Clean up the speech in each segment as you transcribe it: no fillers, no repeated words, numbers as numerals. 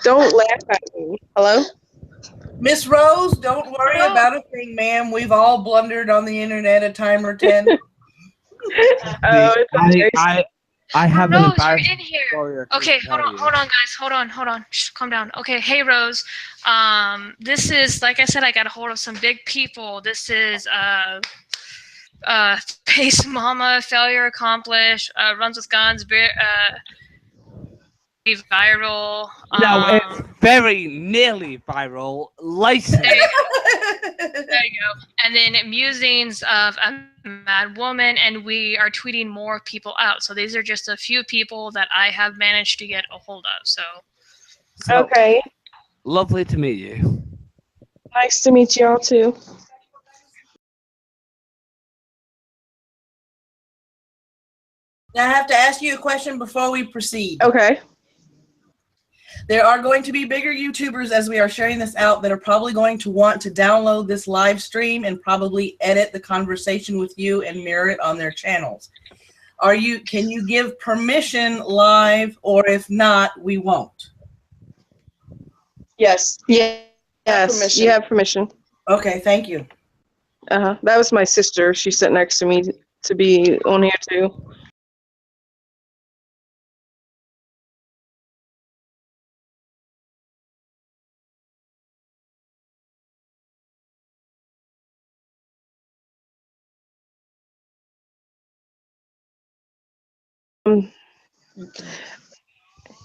Don't laugh at me. Hello? Miss Rose, don't worry about a thing, ma'am. We've all blundered on the internet a time or 10. I have an Rose, you're embarrassing in here. story. Okay, hold on, guys. Hold on. Shh, calm down. Okay, hey, Rose. This is, like I said, I got a hold of some big people. This is, Pace Mama, Failure Accomplished, Runs with Guns, viral. No, it's very nearly viral. Licensed. There you go. And then Musings of a Mad Woman, and we are tweeting more people out. So these are just a few people that I have managed to get a hold of. So Okay. Lovely to meet you. Nice to meet y'all too. Now I have to ask you a question before we proceed. Okay. There are going to be bigger YouTubers as we are sharing this out that are probably going to want to download this live stream and probably edit the conversation with you and mirror it on their channels. Can you give permission live, or if not, we won't? Yes. Yeah. Yes. You have permission. Okay, thank you. That was my sister. She's sitting next to me to be on here too.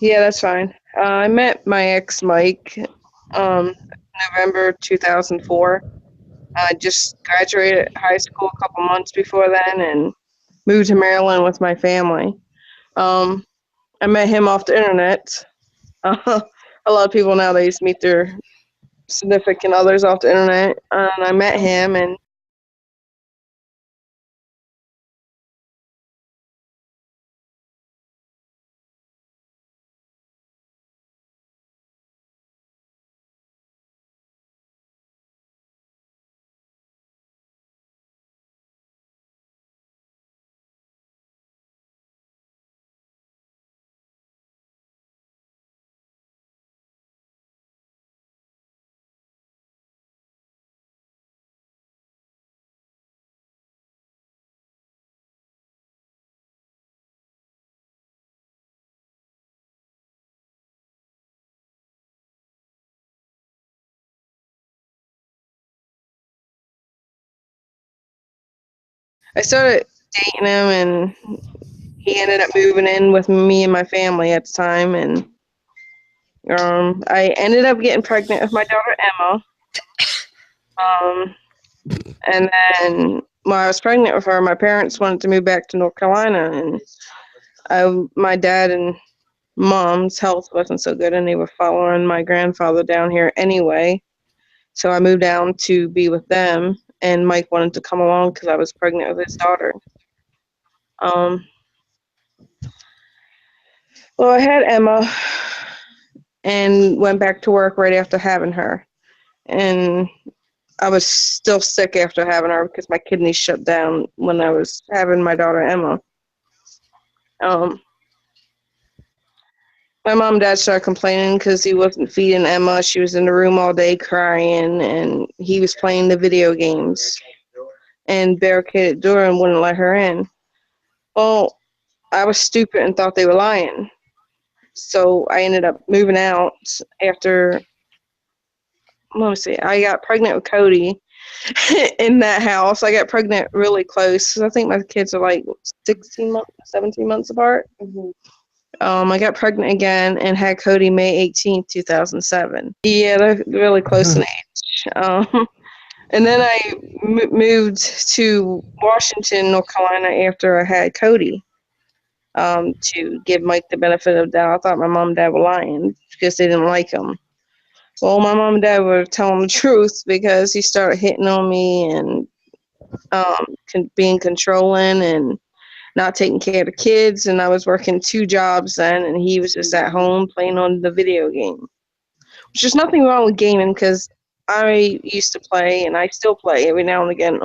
Yeah, that's fine. I met my ex Mike November 2004. I just graduated high school a couple months before then and moved to Maryland with my family. I met him off the internet. A lot of people nowadays meet their significant others off the internet, and I met him, and I started dating him, and he ended up moving in with me and my family at the time, and I ended up getting pregnant with my daughter Emma. And then while I was pregnant with her, my parents wanted to move back to North Carolina, and my dad and mom's health wasn't so good, and they were following my grandfather down here anyway. So I moved down to be with them, and Mike wanted to come along because I was pregnant with his daughter. Well, I had Emma and went back to work right after having her. And I was still sick after having her because my kidneys shut down when I was having my daughter Emma. My mom and dad started complaining because he wasn't feeding Emma. She was in the room all day crying, and he was playing the video games and barricaded the door and wouldn't let her in. Well, I was stupid and thought they were lying. So I ended up moving out after, let me see, I got pregnant with Cody in that house. I got pregnant really close. I think my kids are like 16 months, 17 months apart. Mm-hmm. I got pregnant again and had Cody May 18th, 2007. Yeah, they're really close in age. And then I moved to Washington, North Carolina after I had Cody to give Mike the benefit of the doubt. I thought my mom and dad were lying because they didn't like him. Well, my mom and dad were telling the truth because he started hitting on me and being controlling and not taking care of the kids, and I was working 2 jobs then, and he was just at home playing on the video game. Which there's nothing wrong with gaming because I used to play, and I still play every now and again.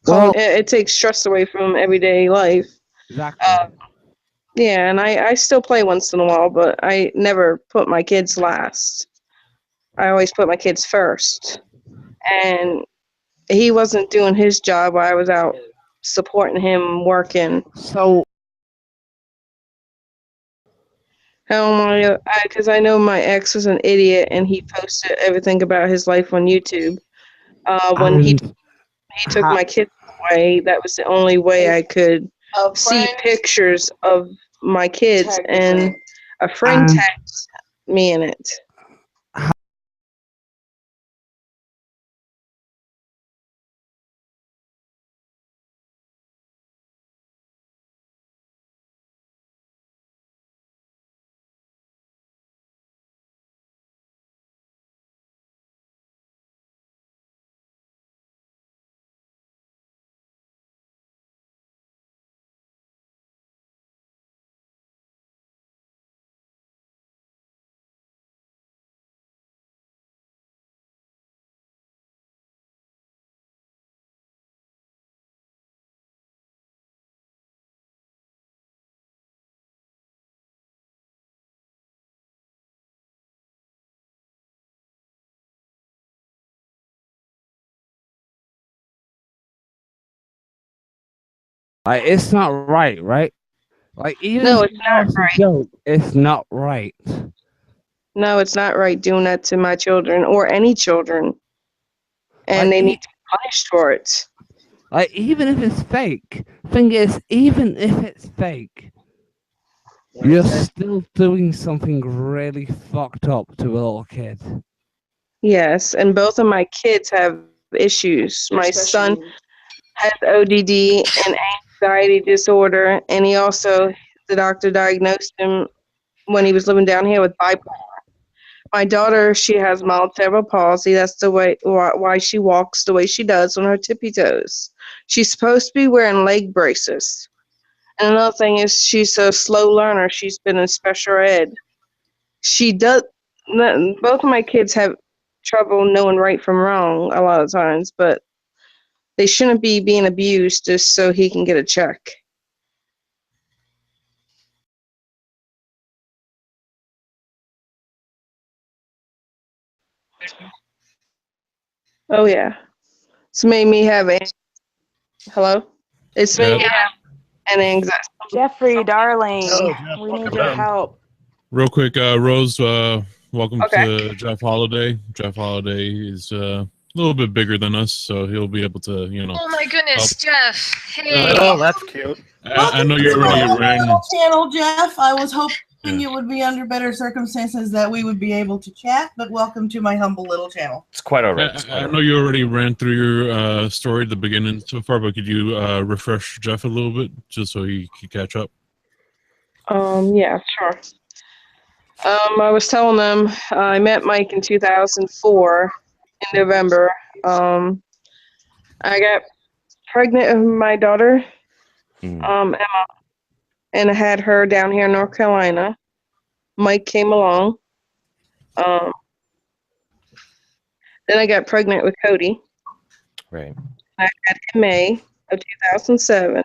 It takes stress away from everyday life. Exactly. Yeah, and I still play once in a while, but I never put my kids last. I always put my kids first. And he wasn't doing his job while I was out supporting him working. So How am I? Because I know my ex was an idiot, and he posted everything about his life on YouTube. When he and took ha- my kids away, that was the only way I could see pictures of my kids, and a friend and tagged me in it. like, it's not right, right? Like, even No, if it's you know not it's a right. joke, it's not right. No, it's not right doing that to my children or any children, and Like, they need to be punished for it. like, even if it's fake. Thing is, even if it's fake, you're still doing something really fucked up to a little kid. Yes, and both of my kids have issues. My son has ODD and anxiety disorder, and the doctor diagnosed him when he was living down here with bipolar. My daughter, she has mild cerebral palsy. That's the way why she walks the way she does on her tippy toes. She's supposed to be wearing leg braces. And another thing is she's a slow learner. She's been in special ed. She does. Both of my kids have trouble knowing right from wrong a lot of times, but they shouldn't be being abused just so he can get a check. Oh yeah, it's made me have a hello. It's made me have an anxiety. Jeffrey, darling, Oh, Jeff, we welcome need your in. help. Real quick, Rose, welcome Okay. to Jeff Holiday. Jeff Holiday is a little bit bigger than us, so he'll be able to, Oh my goodness, Jeff. Hey. Oh, that's cute. I know you Welcome to already my ran. little channel, Jeff. I was hoping Yeah. it would be under better circumstances that we would be able to chat, but welcome to my humble little channel. It's quite all right. I know you already ran through your story at the beginning so far, but could you refresh Jeff a little bit just so he could catch up? Yeah, sure. I was telling them I met Mike in 2004 in November. I got pregnant with my daughter, Emma, and I had her down here in North Carolina. Mike came along. Then I got pregnant with Cody. Right. I had in May of 2007.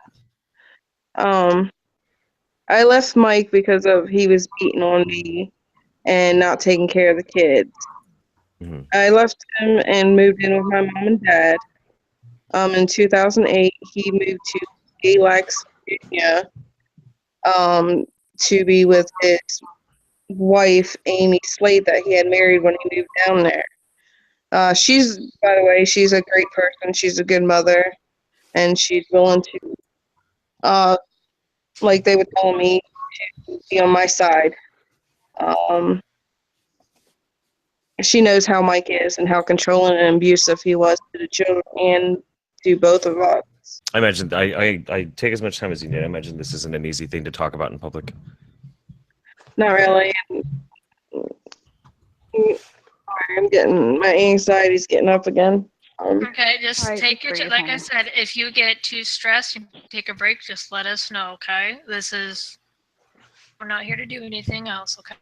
I left Mike because he was beating on me and not taking care of the kids. I left him and moved in with my mom and dad. In 2008, he moved to Galax, Virginia, to be with his wife, Amy Slade, that he had married when he moved down there. She's, by the way, she's a great person. She's a good mother, and she's willing to, like they would tell me, to be on my side. She knows how Mike is and how controlling and abusive he was to the children and to both of us. I imagine I take as much time as you need. I imagine this isn't an easy thing to talk about in public. Not really. My anxiety's getting up again. Okay, just All right, take just your breathe, like I honey. said, if you get too stressed and take a break, just let us know, okay? We're not here to do anything else, okay?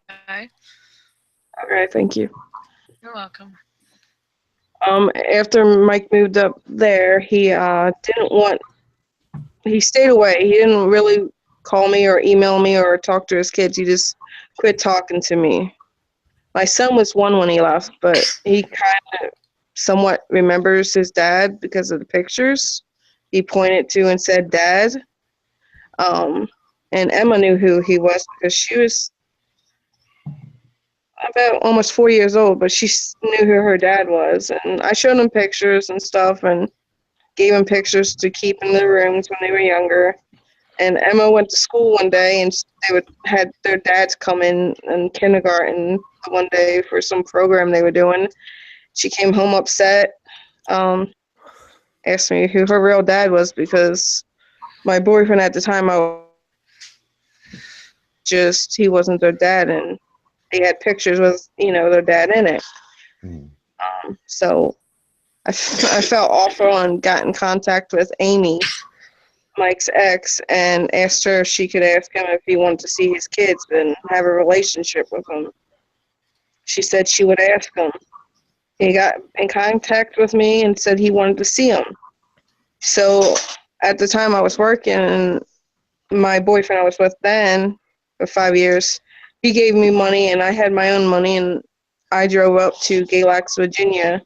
All right, thank you. You're welcome. After Mike moved up there, he stayed away. He didn't really call me or email me or talk to his kids. He just quit talking to me. My son was 1 when he left, but he kind of somewhat remembers his dad because of the pictures he pointed to and said dad. And Emma knew who he was because she was about almost 4 years old, but she knew who her dad was. And I showed him pictures and stuff and gave him pictures to keep in their rooms when they were younger. And Emma went to school one day, and they had their dads come in kindergarten one day for some program they were doing. She came home upset, asked me who her real dad was because my boyfriend at the time, he wasn't their dad, and they had pictures with, their dad in it. So I felt awful and got in contact with Amy, Mike's ex, and asked her if she could ask him if he wanted to see his kids and have a relationship with them. She said she would ask him. He got in contact with me and said he wanted to see him. So at the time I was working, and my boyfriend I was with then for 5 years, he gave me money and I had my own money, and I drove up to Galax, Virginia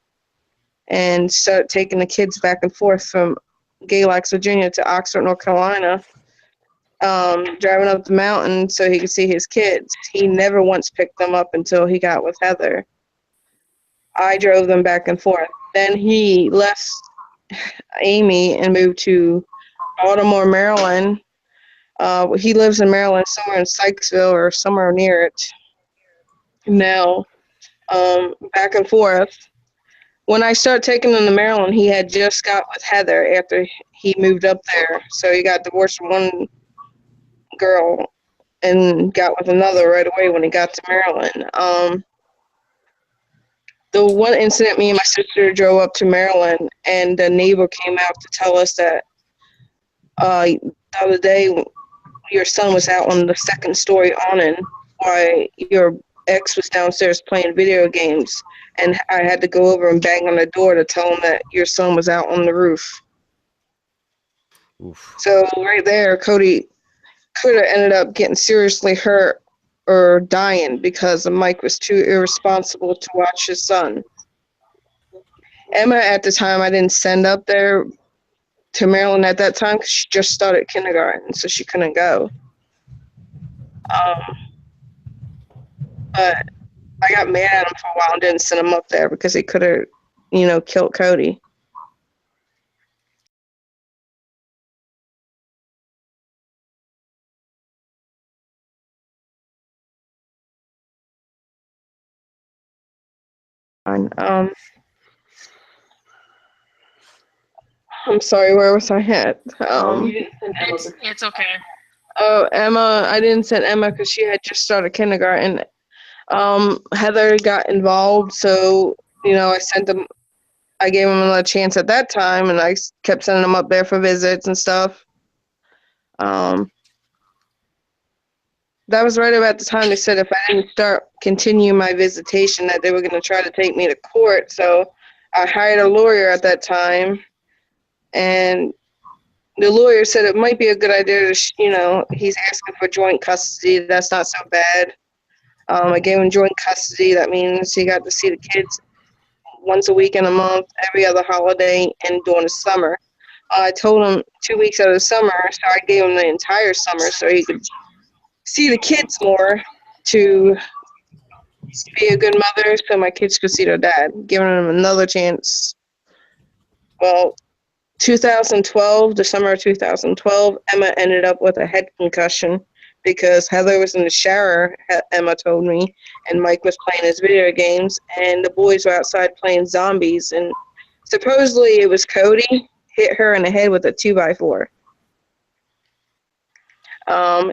and started taking the kids back and forth from Galax, Virginia to Oxford, North Carolina, driving up the mountain so he could see his kids. He never once picked them up until he got with Heather. I drove them back and forth. Then he left Amy and moved to Baltimore, Maryland. He lives in Maryland, somewhere in Sykesville or somewhere near it now, back and forth. When I started taking him to Maryland, he had just got with Heather after he moved up there. So he got divorced from one girl and got with another right away when he got to Maryland. The one incident, me and my sister drove up to Maryland, and the neighbor came out to tell us that the other day your son was out on the second story awning while your ex was downstairs playing video games, and I had to go over and bang on the door to tell him that your son was out on the roof. Oof. So right there, Cody could have ended up getting seriously hurt or dying because Mike was too irresponsible to watch his son. Emma, at the time, I didn't send up there to Maryland at that time because she just started kindergarten, so she couldn't go. But I got mad at him for a while and didn't send him up there because he could have, killed Cody. I'm sorry, where was I at? You didn't send Emma It's okay. Oh, Emma, I didn't send Emma because she had just started kindergarten. Heather got involved, so, I sent them, I gave him another chance at that time, and I kept sending them up there for visits and stuff. That was right about the time they said if I didn't continue my visitation that they were going to try to take me to court, so I hired a lawyer at that time, and the lawyer said it might be a good idea to, he's asking for joint custody. That's not so bad. I gave him joint custody. That means he got to see the kids once a week in a month, every other holiday, and during the summer. I told him 2 weeks out of the summer, so I gave him the entire summer so he could see the kids more, to be a good mother so my kids could see their dad, giving them another chance. Well, 2012, the summer of 2012, Emma ended up with a head concussion because Heather was in the shower, Emma told me, and Mike was playing his video games, and the boys were outside playing zombies, and supposedly it was Cody hit her in the head with a 2x4.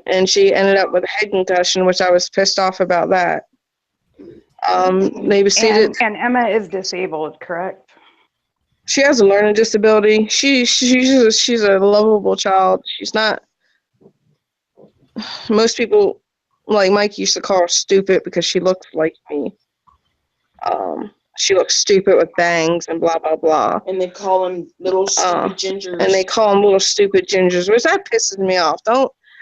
And she ended up with a head concussion, which I was pissed off about that. They proceeded. And Emma is disabled, correct? She has a learning disability. She's a lovable child. She's not. Most people, like Mike, used to call her stupid because she looks like me. She looks stupid with bangs and blah blah blah. And they call them little stupid gingers. And they call them little stupid gingers, which that pisses me off.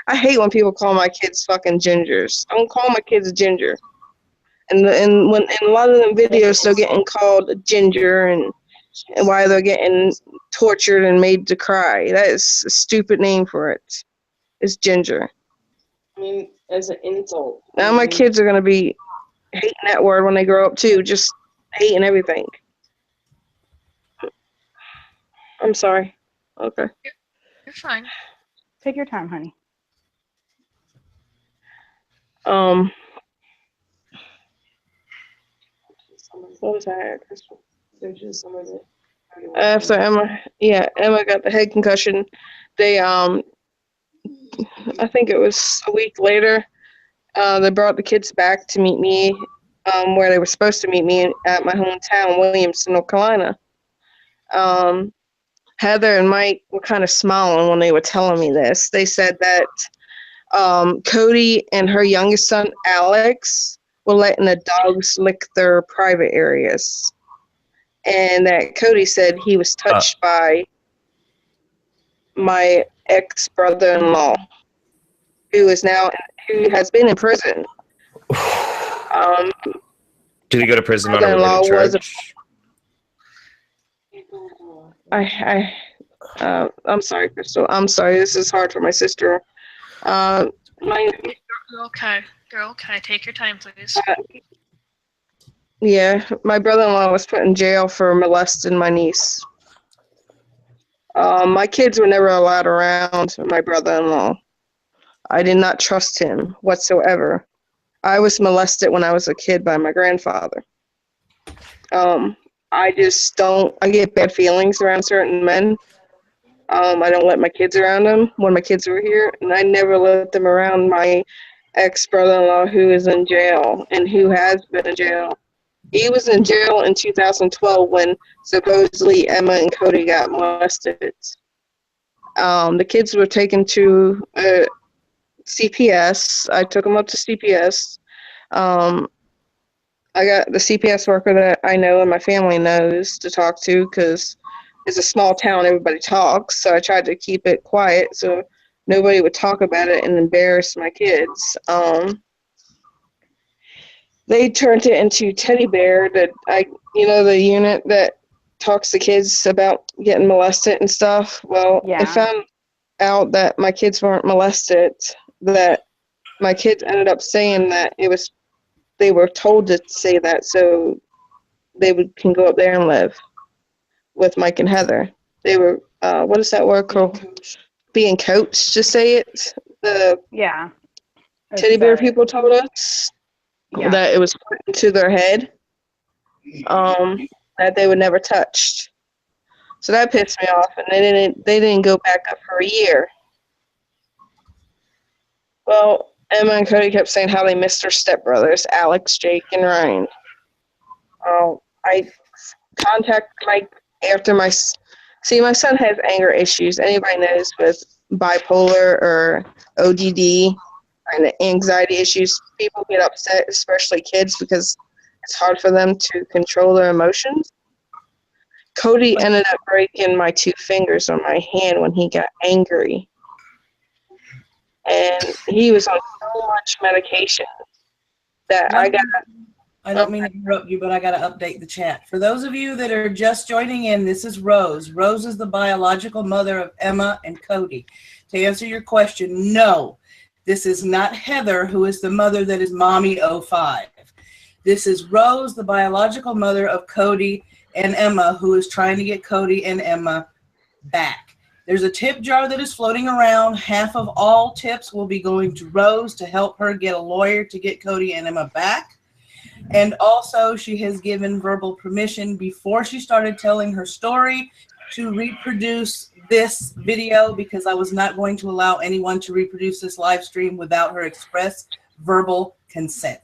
I hate when people call my kids fucking gingers. I don't call my kids ginger. And when in a lot of them videos they're getting called ginger and why they're getting tortured and made to cry. That is a stupid name for it. It's ginger. I mean, as an insult. Now my kids are gonna be hating that word when they grow up too, just hating everything. I'm sorry. Okay. You're fine. Take your time, honey. What was that? There's just some of it. After Emma got the head concussion, they I think it was a week later, they brought the kids back to meet me, where they were supposed to meet me at my hometown, Williamson, North Carolina. Heather and Mike were kind of smiling when they were telling me this. They said that Cody and her youngest son, Alex, were letting the dogs lick their private areas. And that Cody said he was touched by my ex-brother-in-law, who has been in prison. Did he go to prison on a Brother-in-law related was charge? I'm sorry, Crystal. I'm sorry. This is hard for my sister. You're okay. You're okay. Take your time, please. My brother-in-law was put in jail for molesting my niece. My kids were never allowed around my brother-in-law. I did not trust him whatsoever. I was molested when I was a kid by my grandfather. I get bad feelings around certain men. I don't let my kids around them when my kids were here, and I never let them around my ex-brother-in-law who is in jail and who has been in jail. He was in jail in 2012 when supposedly Emma and Cody got molested. The kids were taken to CPS. I took them up to CPS. I got the CPS worker that I know and my family knows to talk to because it's a small town, everybody talks. So I tried to keep it quiet so nobody would talk about it and embarrass my kids. They turned it into Teddy Bear, the unit that talks to kids about getting molested and stuff. Well, Yeah. I found out that my kids weren't molested, that my kids ended up saying that they were told to say that so they can go up there and live with Mike and Heather. They were, what is that word called? Being coached to say it. The Yeah. teddy bear people told us that it was put into their head, that they were never touched. So that pissed me off, and they didn't go back up for a year. Well, Emma and Cody kept saying how they missed their stepbrothers, Alex, Jake, and Ryan. I contacted Mike after my son has anger issues. Anybody knows with bipolar or ODD and anxiety issues, people get upset, especially kids, because it's hard for them to control their emotions. Cody ended up breaking my 2 fingers on my hand when he got angry. And he was on so much medication that I don't mean to interrupt you, but I got to update the chat. For those of you that are just joining in, this is Rose. Rose is the biological mother of Emma and Cody. To answer your question, no, this is not Heather, who is the mother that is Mommy 05. This is Rose, the biological mother of Cody and Emma, who is trying to get Cody and Emma back. There's a tip jar that is floating around. Half of all tips will be going to Rose to help her get a lawyer to get Cody and Emma back. And also, she has given verbal permission before she started telling her story to reproduce this video, because I was not going to allow anyone to reproduce this live stream without her express verbal consent.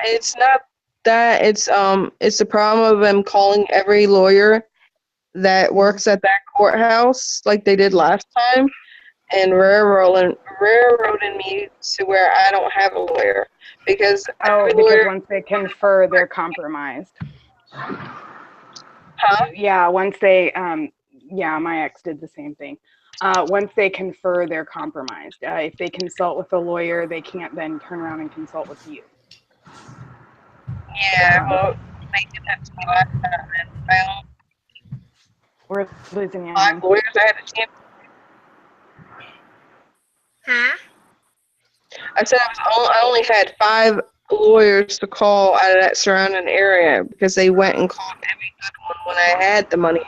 It's not that. It's the problem of them calling every lawyer that works at that courthouse like they did last time, and railroading me to where I don't have a lawyer because Oh, every because lawyer. once they confer, they're compromised. Huh? Yeah, once they, yeah, my ex did the same thing. Once they confer, they're compromised. If they consult with a lawyer, they can't then turn around and consult with you. Yeah, well, they did that to me last time, and I only We're losing you, had 5 hon. lawyers I had a chance. Hmm? I said I only had 5 lawyers to call out of that surrounding area because they went and called every good one when I had the money.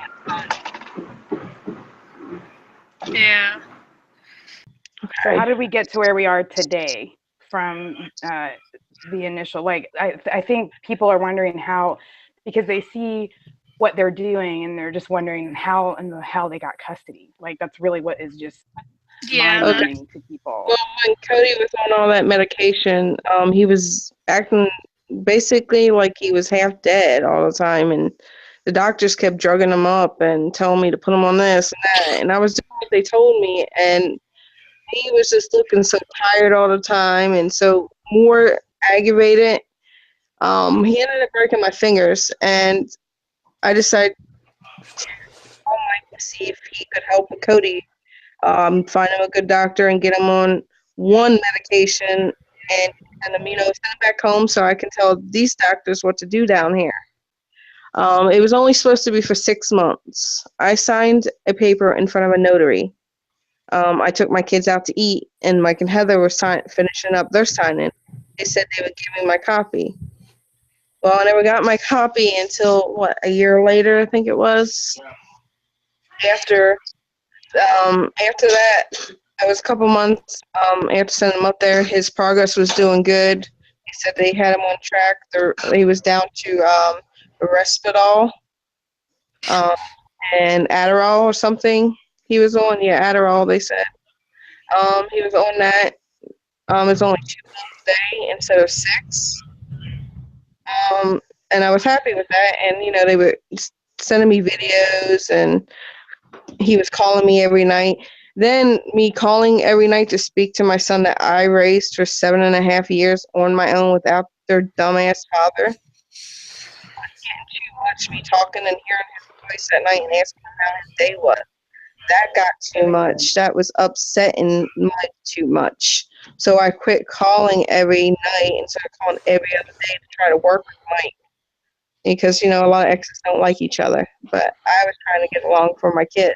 Yeah. So how did we get to where we are today from the initial, like, I think people are wondering how, because they see what they're doing and they're just wondering how in the hell they got custody. Like, that's really what is just Yeah. mind-numbing to people. Well, when Cody was on all that medication, he was acting basically like he was half dead all the time, and the doctors kept drugging him up and telling me to put him on this and that, and I was doing what they told me, and he was just looking so tired all the time and so more aggravated. He ended up breaking my fingers, and I decided to call Mike to see if he could help with Cody. Find him a good doctor and get him on one medication and send him, send him back home so I can tell these doctors what to do down here. It was only supposed to be for 6 months. I signed a paper in front of a notary. I took my kids out to eat, and Mike and Heather were finishing up their signing. They said they would give me my copy. Well, I never got my copy until, a year later, I think it was. After that, I was a couple months after sending him up there. His progress was doing good. They said they had him on track. He was down to Respidol and Adderall or something. He was on, Adderall, they said. He was on that. It's only 2 meals a day instead of 6. And I was happy with that. And, they were sending me videos, and he was calling me every night. Then me calling every night to speak to my son that I raised for 7.5 years on my own without their dumbass father. Getting too much, me talking and hearing his voice at night and asking him how his day was. That got too much. That was upsetting Mike too much. So I quit calling every night and started calling every other day to try to work with Mike. Because, a lot of exes don't like each other. But I was trying to get along for my kid.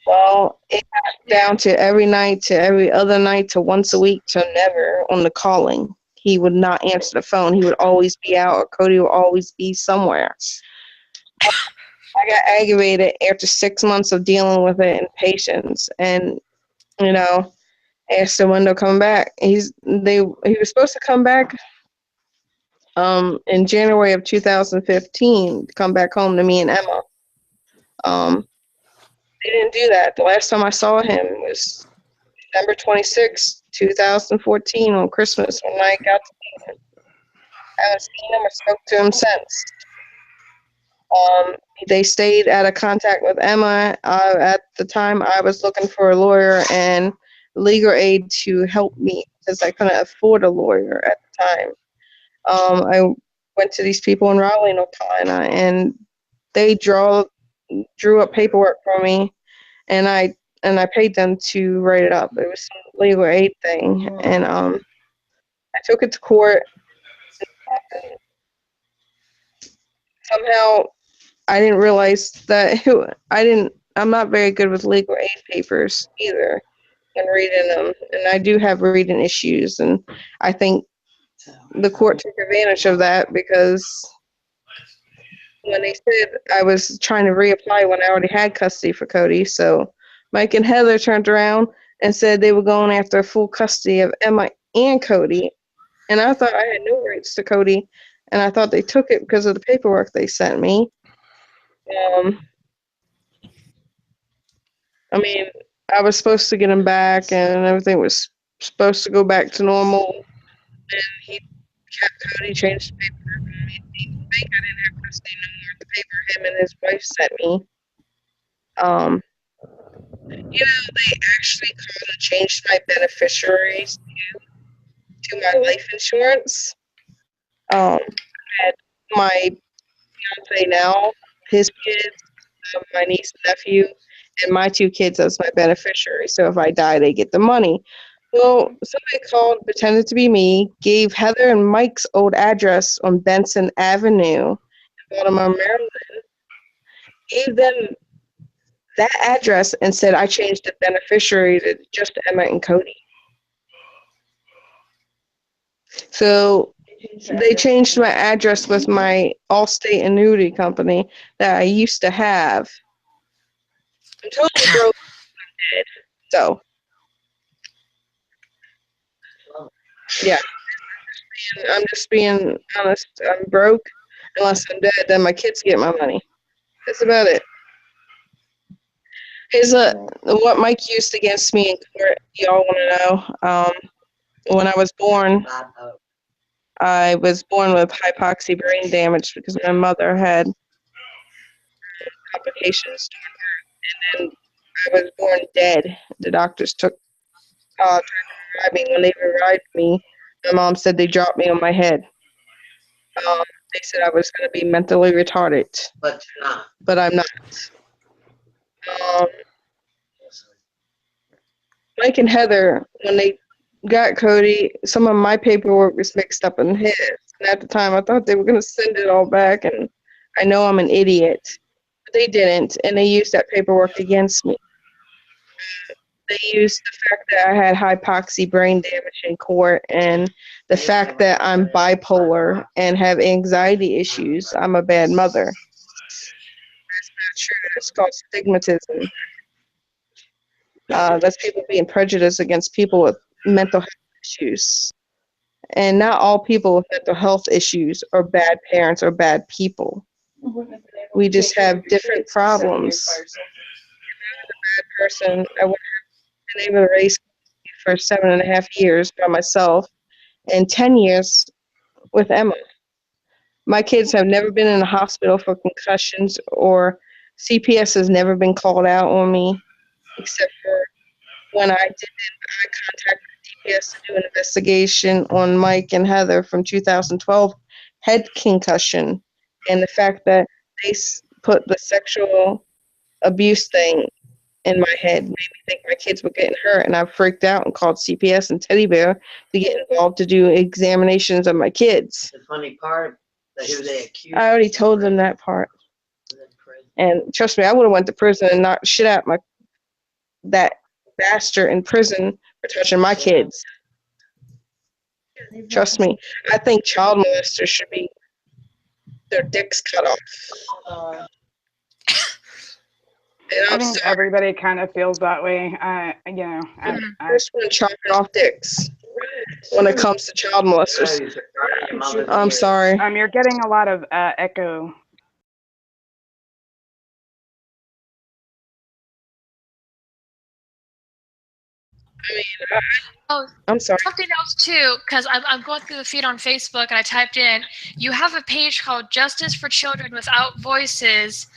Well, it got down to every night, to every other night, to once a week, to never on the calling. He would not answer the phone. He would always be out, or Cody would always be somewhere. I got aggravated after 6 months of dealing with it and patience, and asked him when they'll come back. He was supposed to come back in January of 2015 to come back home to me and Emma. They didn't do that. The last time I saw him was December 26, 2014 on Christmas when I got to meet him. I haven't seen him or spoke to him since. They stayed out of contact with Emma. At the time, I was looking for a lawyer and legal aid to help me because I couldn't afford a lawyer at the time. I went to these people in Raleigh, North Carolina, and they drew up paperwork for me, and I paid them to write it up. It was some legal aid thing, and I took it to court. Somehow, I didn't realize that I'm not very good with legal aid papers either and reading them. And I do have reading issues. And I think the court took advantage of that because when they said I was trying to reapply when I already had custody for Cody. So Mike and Heather turned around and said they were going after full custody of Emma and Cody. And I thought I had no rights to Cody. And I thought they took it because of the paperwork they sent me. I was supposed to get him back, and everything was supposed to go back to normal And Cody changed the paper and made me think I didn't have custody no more of the paper him and his wife sent me. They actually called and changed my beneficiaries to my life insurance. And my fiance now, his kids, my niece and nephew, and my 2 kids as my beneficiary. So if I die, they get the money. Well, somebody called, pretended to be me, gave Heather and Mike's old address on Benson Avenue in Baltimore, Maryland, gave them that address and said I changed the beneficiary to just Emma and Cody. So they changed my address with my Allstate annuity company that I used to have. I'm totally broke. So, yeah. I'm just being honest. I'm broke. Unless I'm dead, then my kids get my money. That's about it. Here's what Mike used against me in court. Y'all want to know? When I was born, with hypoxia brain damage because my mother had complications, and then I was born dead. The doctors tried to revive me. When they revived me, my mom said they dropped me on my head. They said I was going to be mentally retarded. But you're not. But I'm not. Mike and Heather, when they got Cody, some of my paperwork was mixed up in his. And at the time, I thought they were going to send it all back, and I know I'm an idiot. But they didn't, and they used that paperwork against me. They used the fact that I had hypoxia brain damage in court and the fact that I'm bipolar and have anxiety issues. I'm a bad mother. That's not true. It's called stigmatism. That's people being prejudiced against people with mental health issues. And not all people with mental health issues are bad parents or bad people. We just have different problems. If I was a bad person, I would have been able to raise for 7.5 years by myself and 10 years with Emma. My kids have never been in the hospital for concussions, or CPS has never been called out on me, except for when I contacted CPS to do an investigation on Mike and Heather from 2012 head concussion, and the fact that they put the sexual abuse thing in my head made me think my kids were getting hurt, and I freaked out and called CPS and Teddy Bear to get involved to do examinations of my kids. The funny part, who they accused. I already told them that part. And trust me, I would have went to prison and knocked shit out that bastard in prison for touching my kids. Trust me. I think child molesters should be their dicks cut off. I think everybody kind of feels that way. First one chopping off dicks when it comes to child molesters. I'm sorry. You're getting a lot of echo. I'm sorry. Something else too, because I'm going through the feed on Facebook and I typed in, you have a page called Justice for Children Without Voices.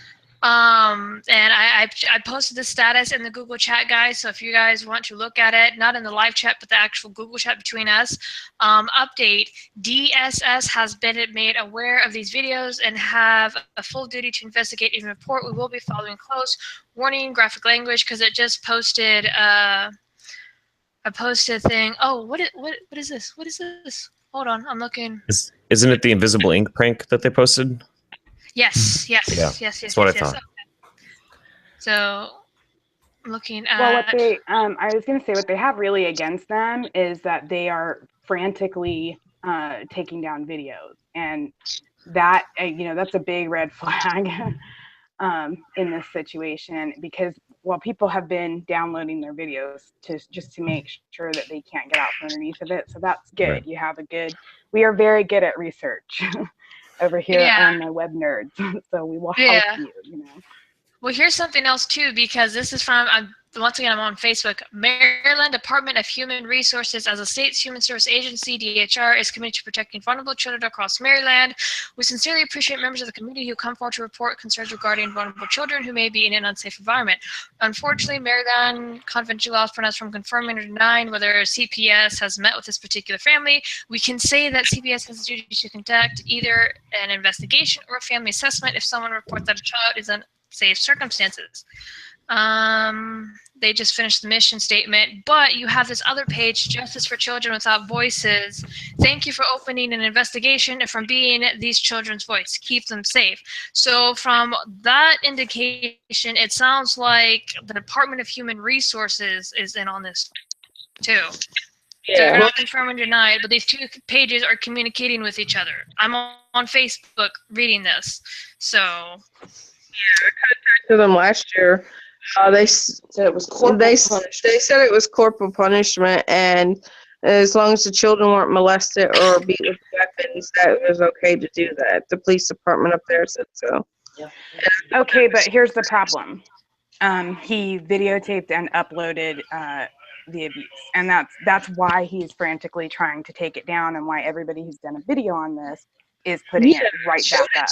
And I posted the status in the Google chat, guys. So if you guys want to look at it, not in the live chat, but the actual Google chat between us, update, DSS has been made aware of these videos and have a full duty to investigate and report. We will be following close. Warning, graphic language, because it just posted a thing. Oh, what is this? What is this? Hold on, I'm looking. Isn't it the invisible ink prank that they posted? Yes. That's what I thought. Okay. So, I'm looking at. Well, I was going to say what they have really against them is that they are frantically taking down videos, and that that's a big red flag in this situation, because people have been downloading their videos just to make sure that they can't get out from underneath of it. So that's good. Right. You have we are very good at research. Over here on the Web Nerds, so we will help you. Well, here's something else too, because this is from once again, I'm on Facebook. Maryland Department of Human Resources, as a state's human service agency, DHR, is committed to protecting vulnerable children across Maryland. We sincerely appreciate members of the community who come forward to report concerns regarding vulnerable children who may be in an unsafe environment. Unfortunately, Maryland confidential laws prevent us from confirming or denying whether CPS has met with this particular family. We can say that CPS has a duty to conduct either an investigation or a family assessment if someone reports that a child is in unsafe circumstances. They just finished the mission statement, but you have this other page, Justice for Children Without Voices. Thank you for opening an investigation and from being these children's voice. Keep them safe. So from that indication, it sounds like the Department of Human Resources is in on this too. They're not confirmed and denied, but these two pages are communicating with each other. I'm on Facebook reading this, so. Yeah, I contacted them last year. They said it was they said it was corporal punishment, and as long as the children weren't molested or beat with weapons, that it was okay to do that. The police department up there said so. Yeah. Okay, but here's the problem. He videotaped and uploaded the abuse, and that's why he's frantically trying to take it down, and why everybody who's done a video on this is putting it right back up.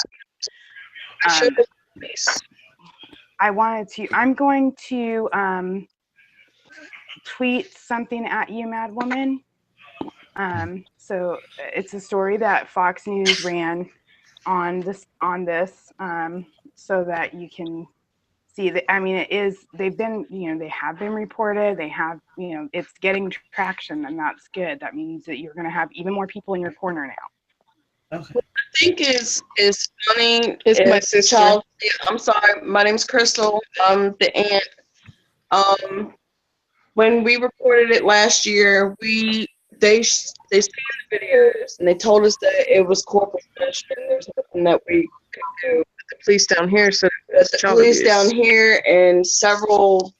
I'm going to tweet something at you, Madwoman. So it's a story that Fox News ran on this, so that you can see that. I mean, they've been, they have been reported. They have, it's getting traction, and that's good. That means that you're going to have even more people in your corner now. Okay. What I think is funny is my sister. Yeah, I'm sorry. My name's Crystal. I'm the aunt. When we reported it last year, they seen the videos and they told us that it was corporal punishment. There's nothing that we could do. The police down here said the police down here and several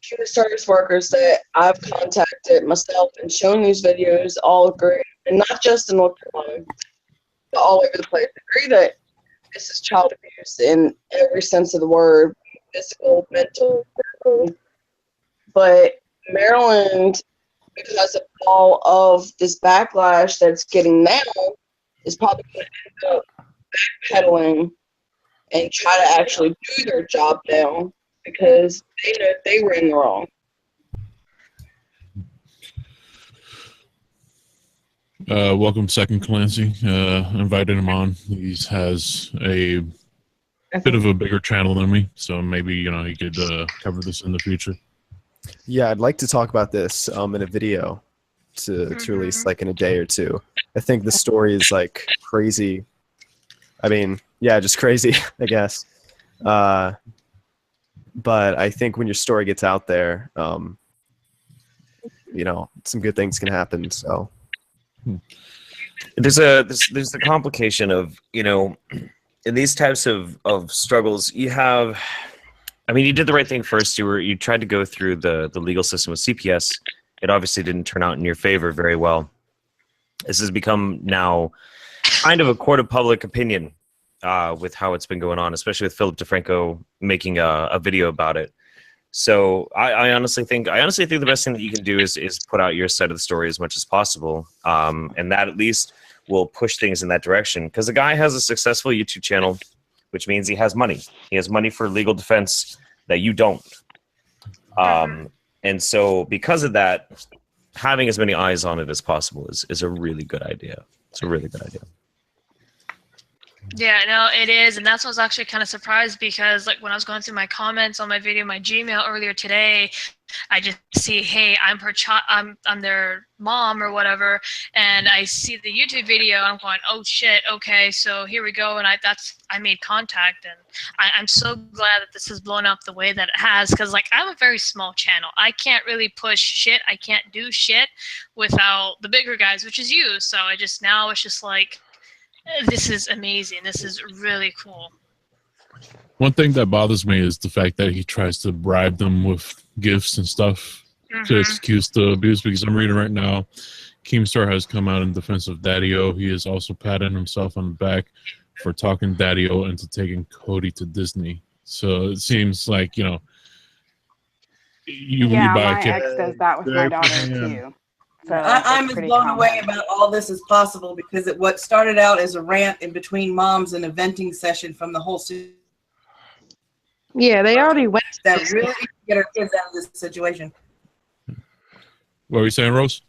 human service workers that I've contacted myself and shown these videos all agree, and not just in North Carolina, but all over the place, agree that this is child abuse in every sense of the word, physical, mental, verbal. But Maryland, because of all of this backlash that's getting now, is probably going to end up backpedaling and try to actually do their job now, because they know they were in the wrong. Welcome, Second Clancy. Invited him on. He has a bit of a bigger channel than me, so maybe he could cover this in the future. Yeah, I'd like to talk about this in a video to release like in a day or two. I think the story is like crazy. I mean, yeah, just crazy, I guess. But I think when your story gets out there, some good things can happen. So there's the complication of, in these types of struggles, you have, I mean, you did the right thing first. You tried to go through the legal system with CPS. It obviously didn't turn out in your favor very well. This has become now kind of a court of public opinion with how it's been going on, especially with Philip DeFranco making a video about it. So I honestly think the best thing that you can do is put out your side of the story as much as possible, and that at least will push things in that direction. Because the guy has a successful YouTube channel, which means he has money. He has money for legal defense that you don't. And so because of that, having as many eyes on it as possible is a really good idea. It's a really good idea. Yeah, no, it is, and that's what I was actually kind of surprised, because like when I was going through my comments on my video, my Gmail earlier today, I just see, hey, I'm their mom or whatever, and I see the YouTube video, and I'm going, oh shit, okay, so here we go, and I made contact, and I'm so glad that this has blown up the way that it has, because like I'm a very small channel. I can't really push shit. I can't do shit without the bigger guys, which is you. So now it's just like, this is amazing. This is really cool. One thing that bothers me is the fact that he tries to bribe them with gifts and stuff to excuse the abuse, because I'm reading right now, Keemstar has come out in defense of Daddy-O. He is also patting himself on the back for talking Daddy-O into taking Cody to Disney. So it seems like, you Yeah, buy a my kid. ex does that with my daughter too. So I'm it's as pretty blown common. away about all this as possible because what started out as a rant in between moms and a venting session from the whole Yeah, they already went to that Disney. really need to get our kids out of this situation. What were you saying, Rose?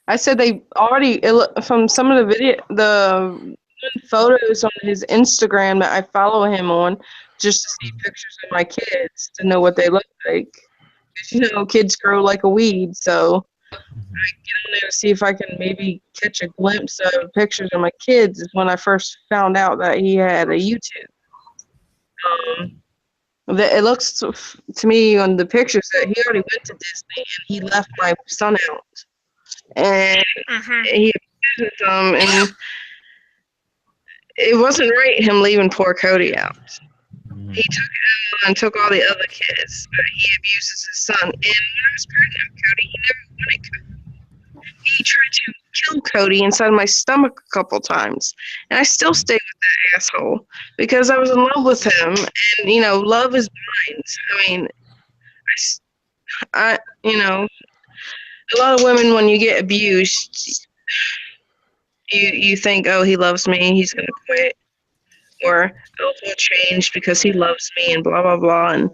I said they already, from some of the photos on his Instagram that I follow him on, just to see pictures of my kids to know what they look like. 'Cause, you know, kids grow like a weed, so I get on there to see if I can maybe catch a glimpse of pictures of my kids. Is when I first found out that he had a YouTube. It looks to me on the pictures that he already went to Disney and he left my son out. And he visited them, and it wasn't right him leaving poor Cody out. He took Emma and took all the other kids, but he abuses his son. And when I was pregnant with Cody, he never wanted Cody. He tried to kill Cody inside my stomach a couple times, and I still stayed with that asshole because I was in love with him. And you know, love is blind. I mean, I you know, a lot of women, when you get abused, you think, oh, he loves me, he's gonna quit, or oh, he'll change because he loves me, and blah blah blah. And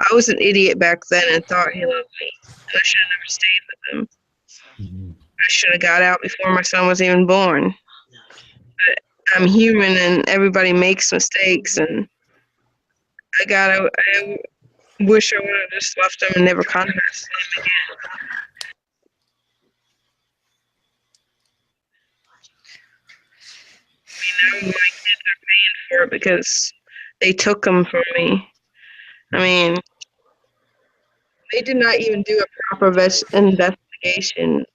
I was an idiot back then and thought he loved me, and I should have never stayed with him. I should have got out before my son was even born. But I'm human, and everybody makes mistakes, and I wish I would have just left him and never contacted him again. You know, my kids are paying for it because they took them from me. I mean, they did not even do a proper investigation.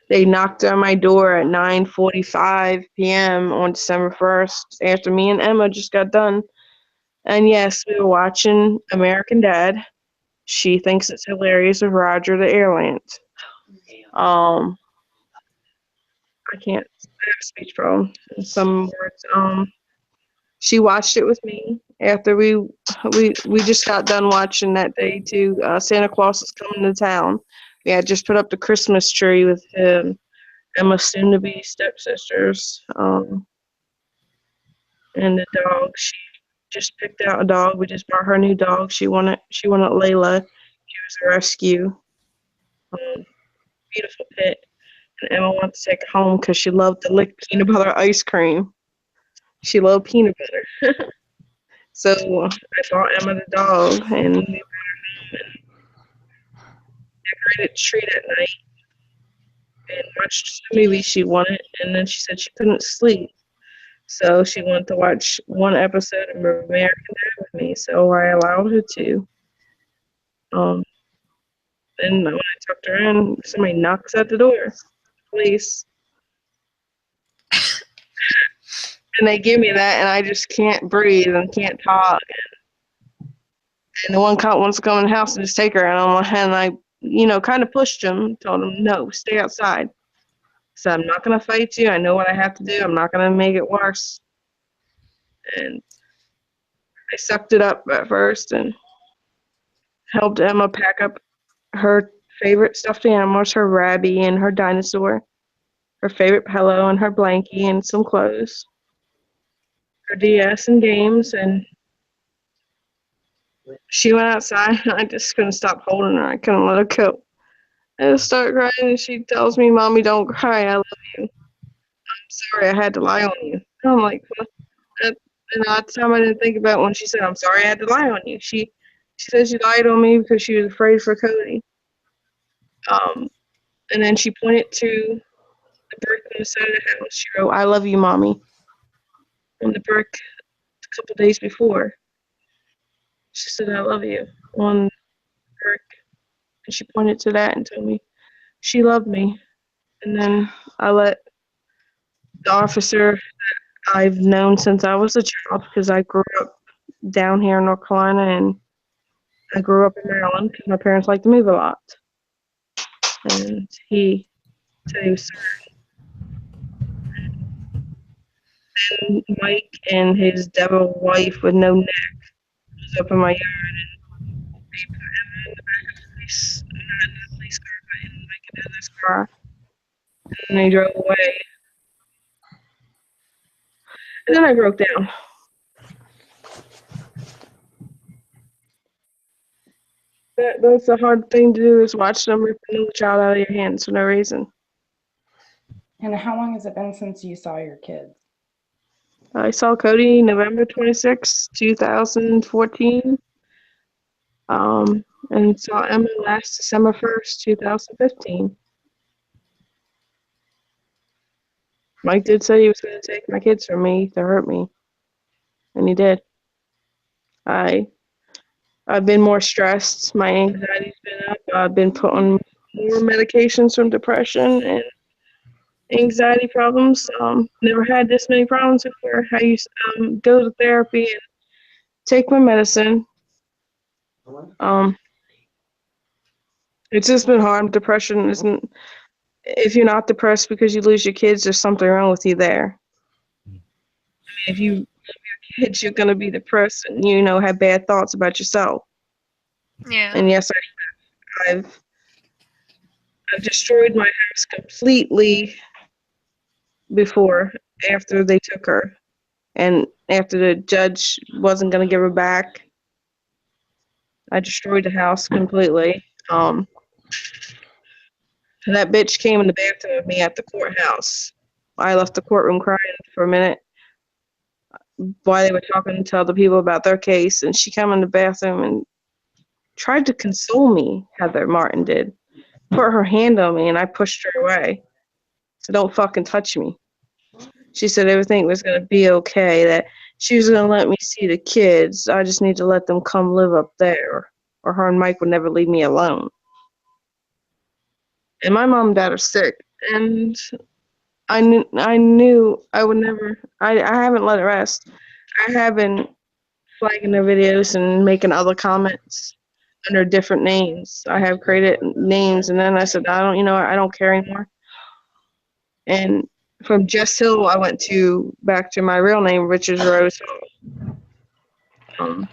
They knocked on my door at 9:45 p.m. on December 1st after me and Emma just got done. And yes, we were watching American Dad. She thinks it's hilarious with Roger the Airlant. I can't. I have a speech problem in some words. She watched it with me after we just got done watching that day too. Santa Claus is coming to town. We had just put up the Christmas tree with Emma's soon-to-be stepsisters, and the dog. She just picked out a dog. We just bought her a new dog. She wanted Layla. She was a rescue. Beautiful pet. And Emma wanted to take her home because she loved to lick peanut butter ice cream. She loved peanut butter. So I bought Emma the dog, and we brought her home and decorated the tree that night and watched the movie she wanted. And then she said she couldn't sleep, so she wanted to watch one episode of American Dad with me. So I allowed her to. And when I tucked her in, somebody knocks at the door. Police. And they give me that, and I just can't breathe and can't talk. And the one cop wants to come in the house and just take her. And I kind of pushed him, told him, no, stay outside. So I'm not going to fight you. I know what I have to do. I'm not going to make it worse. And I sucked it up at first and helped Emma pack up her favorite stuffed animals, her Rabby and her dinosaur, her favorite pillow and her blankie and some clothes, her DS and games, and she went outside, and I just couldn't stop holding her. I couldn't let her go. I just started crying, and she tells me, Mommy, don't cry. I love you. I'm sorry I had to lie on you. And I'm like, well, and at the time I didn't think about when she said, I'm sorry I had to lie on you. She said she lied on me because she was afraid for Cody. And then she pointed to the brick on the side of the house. She wrote, I love you, Mommy, on the brick a couple days before. She said, I love you on the brick. And she pointed to that and told me she loved me. And then I let the officer that I've known since I was a child, because I grew up down here in North Carolina and I grew up in Maryland because my parents like to move a lot. And he said he was sorry. And Mike and his devil wife with no neck was up in my yard, and they put Emma in the back of the police not in the police car, but in like another car. And they drove away. And then I broke down. That's a hard thing to do, is watch them rip another child out of your hands for no reason. And how long has it been since you saw your kids? I saw Cody November 26, 2014. And saw Emma last December 1st, 2015. Mike did say he was going to take my kids from me to hurt me. And he did. I've been more stressed. My anxiety's been up. I've been put on more medications from depression and anxiety problems. Never had this many problems before. I used to go to therapy and take my medicine. It's just been hard. Depression isn't. If you're not depressed because you lose your kids, there's something wrong with you there. If you love your kids, you're gonna be depressed and have bad thoughts about yourself. Yeah. And yes, I've destroyed my house completely before, after they took her, and after the judge wasn't gonna give her back, I destroyed the house completely. That bitch came in the bathroom with me at the courthouse. I left the courtroom crying for a minute while they were talking to other people about their case, and she came in the bathroom and tried to console me, Heather Martin did. Put her hand on me, and I pushed her away. So don't fucking touch me. She said everything was going to be okay, that she was going to let me see the kids. I just need to let them come live up there, or her and Mike would never leave me alone. And my mom and dad are sick, and I knew I would never. I haven't let it rest. I have been flagging their videos and making other comments under different names. I have created names, and then I said, I don't care anymore. And from Jess Hill, I went back to my real name, which is Rose Hall.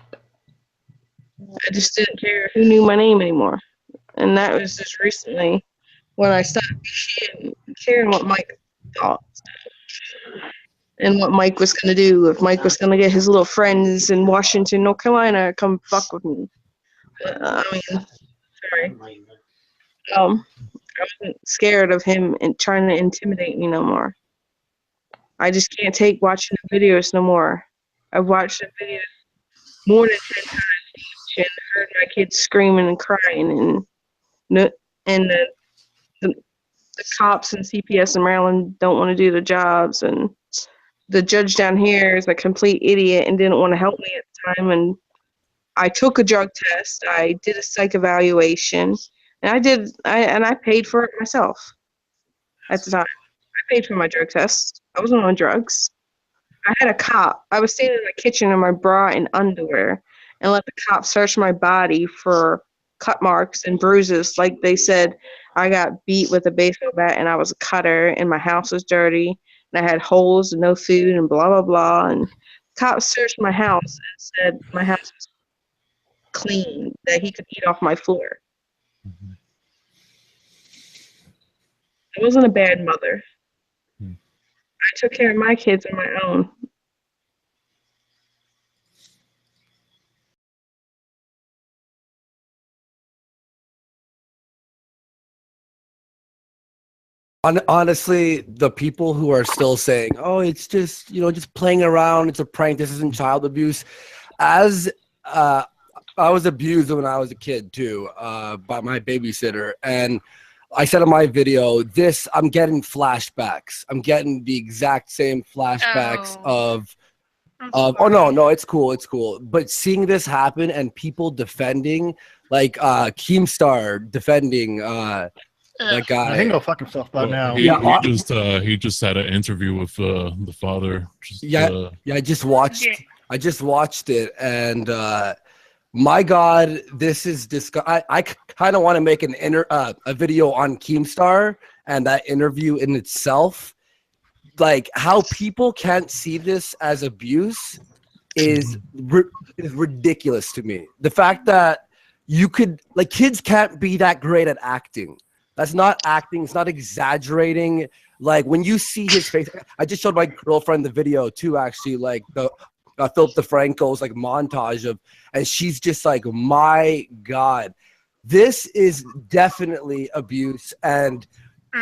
I just didn't care who knew my name anymore, and that was just recently when I stopped caring what Mike thought and what Mike was going to do. If Mike was going to get his little friends in Washington, North Carolina, come fuck with me. Sorry. I wasn't scared of him and trying to intimidate me no more. I just can't take watching the videos no more. I've watched the videos more than 10 times and heard my kids screaming and crying, and the cops and CPS in Maryland don't want to do the jobs, and the judge down here is a complete idiot and didn't want to help me at the time. And I took a drug test, I did a psych evaluation, and I paid for it myself at the time. I paid for my drug test. I wasn't on drugs. I had a cop. I was standing in the kitchen in my bra and underwear and let the cop search my body for cut marks and bruises. Like they said, I got beat with a baseball bat and I was a cutter and my house was dirty and I had holes and no food and blah, blah, blah. And cops searched my house and said my house was clean, that he could eat off my floor. Mm-hmm. I wasn't a bad mother. I took care of my kids on my own. Honestly, the people who are still saying, "Oh, it's just just playing around. It's a prank. This isn't child abuse," as I was abused when I was a kid too, by my babysitter, and I said in my video, I'm getting flashbacks. I'm getting the exact same flashbacks of oh no, it's cool. But seeing this happen and people defending, like Keemstar defending that guy. He can go fuck himself by now. He just had an interview with the father. I just watched it, and my God, this is I kind of want to make a video on Keemstar and that interview in itself. Like, how people can't see this as abuse is ridiculous to me. The fact that you could, like, kids can't be that great at acting. That's not acting. It's not exaggerating. Like, when you see his face, I just showed my girlfriend the video too, actually, like the Philip DeFranco's like montage of, and she's just like, my God, this is definitely abuse. And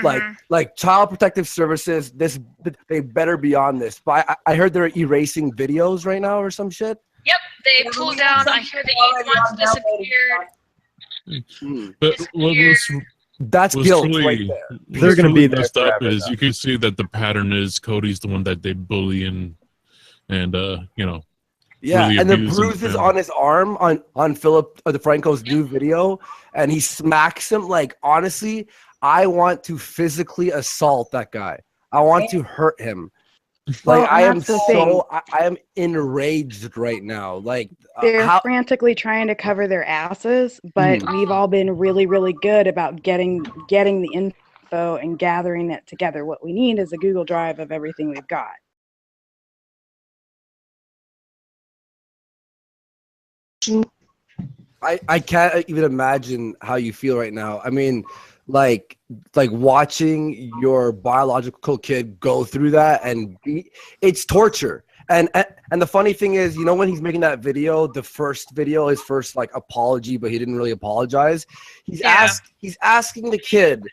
like Child Protective Services, they better be on this. But I heard they're erasing videos right now or some shit. Yep, they pulled down. I hear the 8 months disappeared. But what was That's what's guilt really, right there. They're going to be there messed up forever, is though. you can see that the pattern is Cody's the one that they bully and you know. Yeah, really and the abuse him, bruises yeah. on his arm on Philip DeFranco's new video, and he smacks him. Like, honestly, I want to physically assault that guy. I want to hurt him. Well, Like, I am that's the thing. I am enraged right now. Like, They're how frantically trying to cover their asses, but we've all been really, really good about getting the info and gathering it together. What we need is a Google Drive of everything we've got. I can't even imagine how you feel right now. I mean, like watching your biological kid go through that, and it's torture. And the funny thing is, you know, when he's making that video, the first video, his first like apology, but he didn't really apologize. He's asking the kid,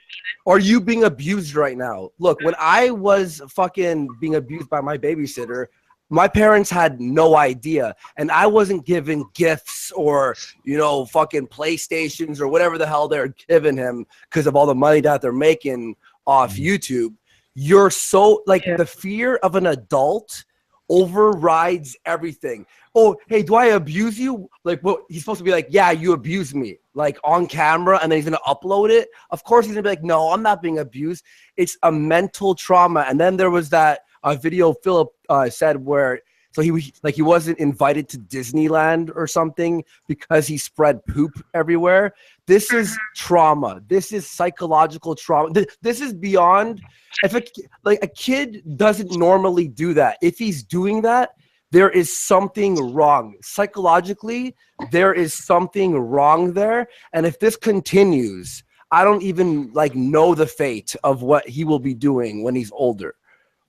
"Are you being abused right now?" Look, when I was fucking being abused by my babysitter, my parents had no idea, and I wasn't given gifts or, you know, fucking PlayStations or whatever the hell they're giving him because of all the money that they're making off YouTube. You're so, like, the fear of an adult overrides everything. Oh, hey, do I abuse you? Like, well, he's supposed to be like, yeah, you abused me, like, on camera, and then he's gonna upload it. Of course he's gonna be like, no, I'm not being abused. It's a mental trauma. And then there was that video Philip said where, so he wasn't invited to Disneyland or something because he spread poop everywhere. This is trauma. This is psychological trauma. This is beyond. If a kid doesn't normally do that, if he's doing that, there is something wrong. Psychologically, there is something wrong there. And if this continues, I don't even like know the fate of what he will be doing when he's older.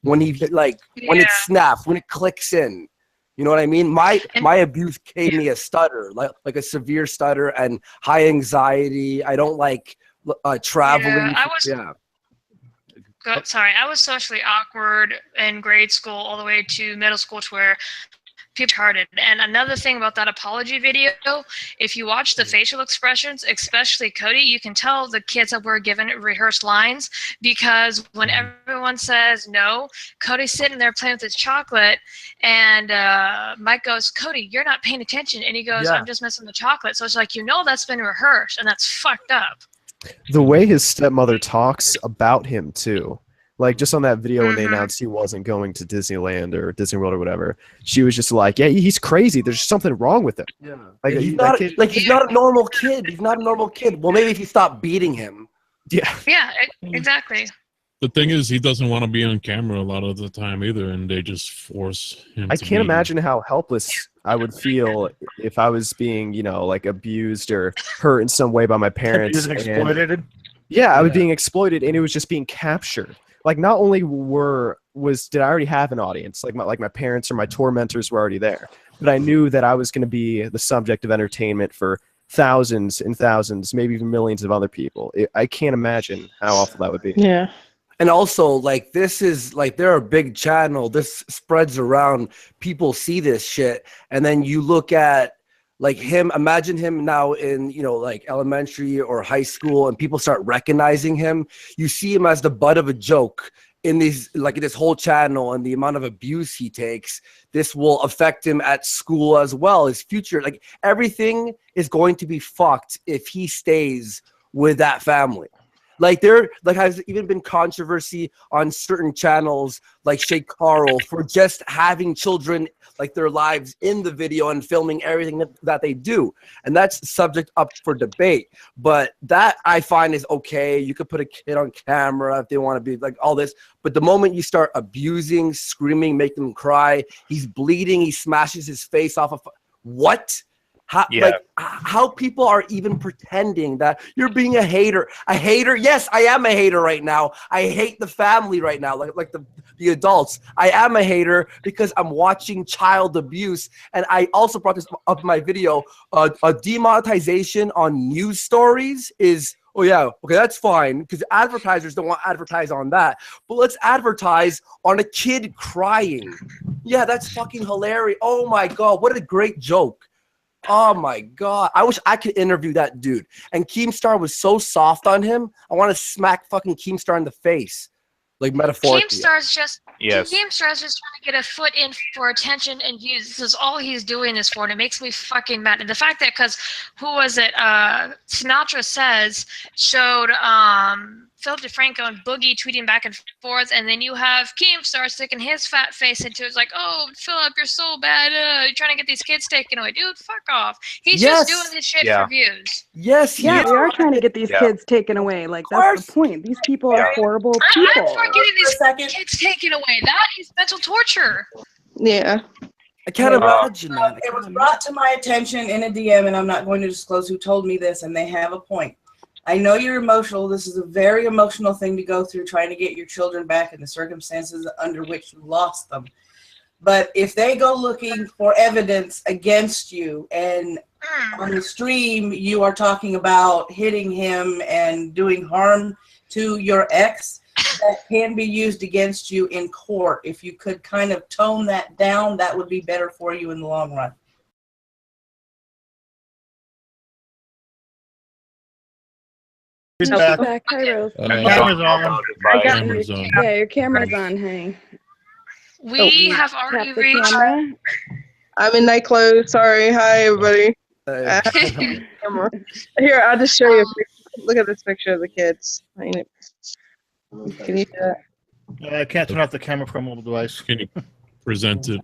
When he when it snaps, when it clicks in, you know what I mean? My abuse gave me a stutter, like a severe stutter and high anxiety. I don't like traveling. I was socially awkward in grade school all the way to middle school, to where people hearted. And another thing about that apology video, if you watch the facial expressions, especially Cody, you can tell the kids that were given rehearsed lines, because when everyone says no, Cody's sitting there playing with his chocolate, and Mike goes, "Cody, you're not paying attention," and he goes, "I'm just missing the chocolate." So it's like, you know, that's been rehearsed, and that's fucked up. The way his stepmother talks about him too, like just on that video when they announced he wasn't going to Disneyland or Disney World or whatever, she was just like, "Yeah, he's crazy. There's something wrong with him." Yeah, like he's not he's not a normal kid. He's not a normal kid. Well, maybe if you stop beating him. Yeah, exactly. The thing is, he doesn't want to be on camera a lot of the time either, and they just force him. I to can't be. imagine how helpless I would feel if I was being, you know, like abused or hurt in some way by my parents. Exploited. Yeah, I was being exploited, and it was just being captured. Like, not only did I already have an audience, like my parents or my tormentors were already there, but I knew that I was going to be the subject of entertainment for thousands and thousands, maybe even millions of other people. I can't imagine how awful that would be. Yeah. And also, like, this is, like, they're a big channel. This spreads around. People see this shit. And then you look at, like, him, imagine him now in, you know, like, elementary or high school, and people start recognizing him. You see him as the butt of a joke in these, like, this whole channel, and the amount of abuse he takes. This will affect him at school as well, his future. Like, everything is going to be fucked if he stays with that family. Like, there has even been controversy on certain channels like Shay Carl for just having children, like, their lives in the video and filming everything that they do. And that's subject up for debate. But that, I find, is okay. You could put a kid on camera if they want to be like all this. But the moment you start abusing, screaming, make them cry, he's bleeding, he smashes his face off of... What? How people are even pretending that you're being a hater. A hater? Yes, I am a hater right now. I hate the family right now, like the adults. I am a hater because I'm watching child abuse. And I also brought this up in my video. A demonetization on news stories is, oh yeah, okay, that's fine, because advertisers don't want to advertise on that. But let's advertise on a kid crying. Yeah, that's fucking hilarious. Oh my God, what a great joke. Oh my God, I wish I could interview that dude. And Keemstar was so soft on him, I want to smack fucking Keemstar in the face. Like metaphorically. Keemstar's just trying to get a foot in for attention and views. This is all he's doing this for, and it makes me fucking mad. And the fact that, because who was it? Sinatra Says showed Philip DeFranco and Boogie tweeting back and forth, and then you have Keemstar sticking his fat face into it. It's like, oh, Philip, you're so bad. You're trying to get these kids taken away. Dude, fuck off. He's just doing this shit for views. Yes, we are trying to get these kids taken away. Like, that's the point. These people are horrible people. I'm for getting these kids taken away. That is mental torture. Yeah. I can't imagine, man. It was brought to my attention in a DM, and I'm not going to disclose who told me this, and they have a point. I know you're emotional. This is a very emotional thing to go through, trying to get your children back in the circumstances under which you lost them. But if they go looking for evidence against you, and on the stream you are talking about hitting him and doing harm to your ex, that can be used against you in court. If you could kind of tone that down, that would be better for you in the long run. He's back. Hi, Rose. Camera's on. Yeah, your camera's on, hey. We have already reached. I'm in night clothes. Sorry. Hi, everybody. Here, I'll just show you a picture. Look at this picture of the kids. Can you do that? I can't turn off the camera from a mobile device. Can you present it?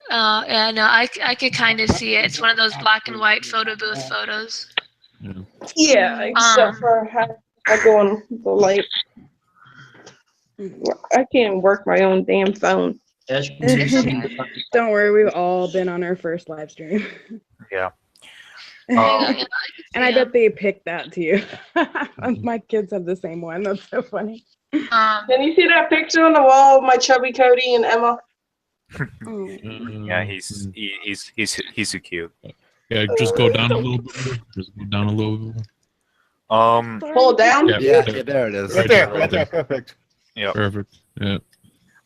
Yeah, no, I could kind of see it. It's one of those black and white photo booth photos. Yeah, except for how I go on the light. I can't work my own damn phone. Don't worry, we've all been on our first live stream. Yeah. And I bet they picked that too. My kids have the same one. That's so funny. Can you see that picture on the wall of my chubby Cody and Emma? Yeah, he's so cute. Yeah, just go down a little bit. Just go down a little bit. Pull it down? Yeah, there it is. Right there, perfect. Yeah. Perfect. Yeah.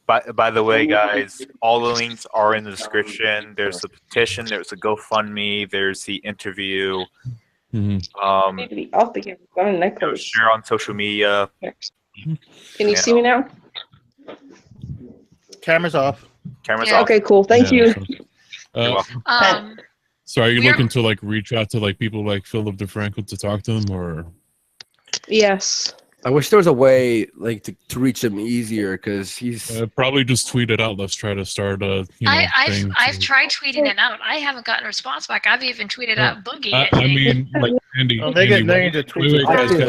By the way, guys, all the links are in the description. There's the petition, there's the GoFundMe, there's the interview. Share on social media. Can you see me now? Camera's off. Camera's off. Okay, cool. Thank you. So are you looking to like reach out to like people like Philip DeFranco to talk to them, or? Yes. I wish there was a way like to reach him easier, because he's probably just tweet it out. Let's try to start a I've tried tweeting it out. I haven't gotten a response back. I've even tweeted out Boogie. I mean, like Andy. Oh, they need to tweet. Wait, guys. I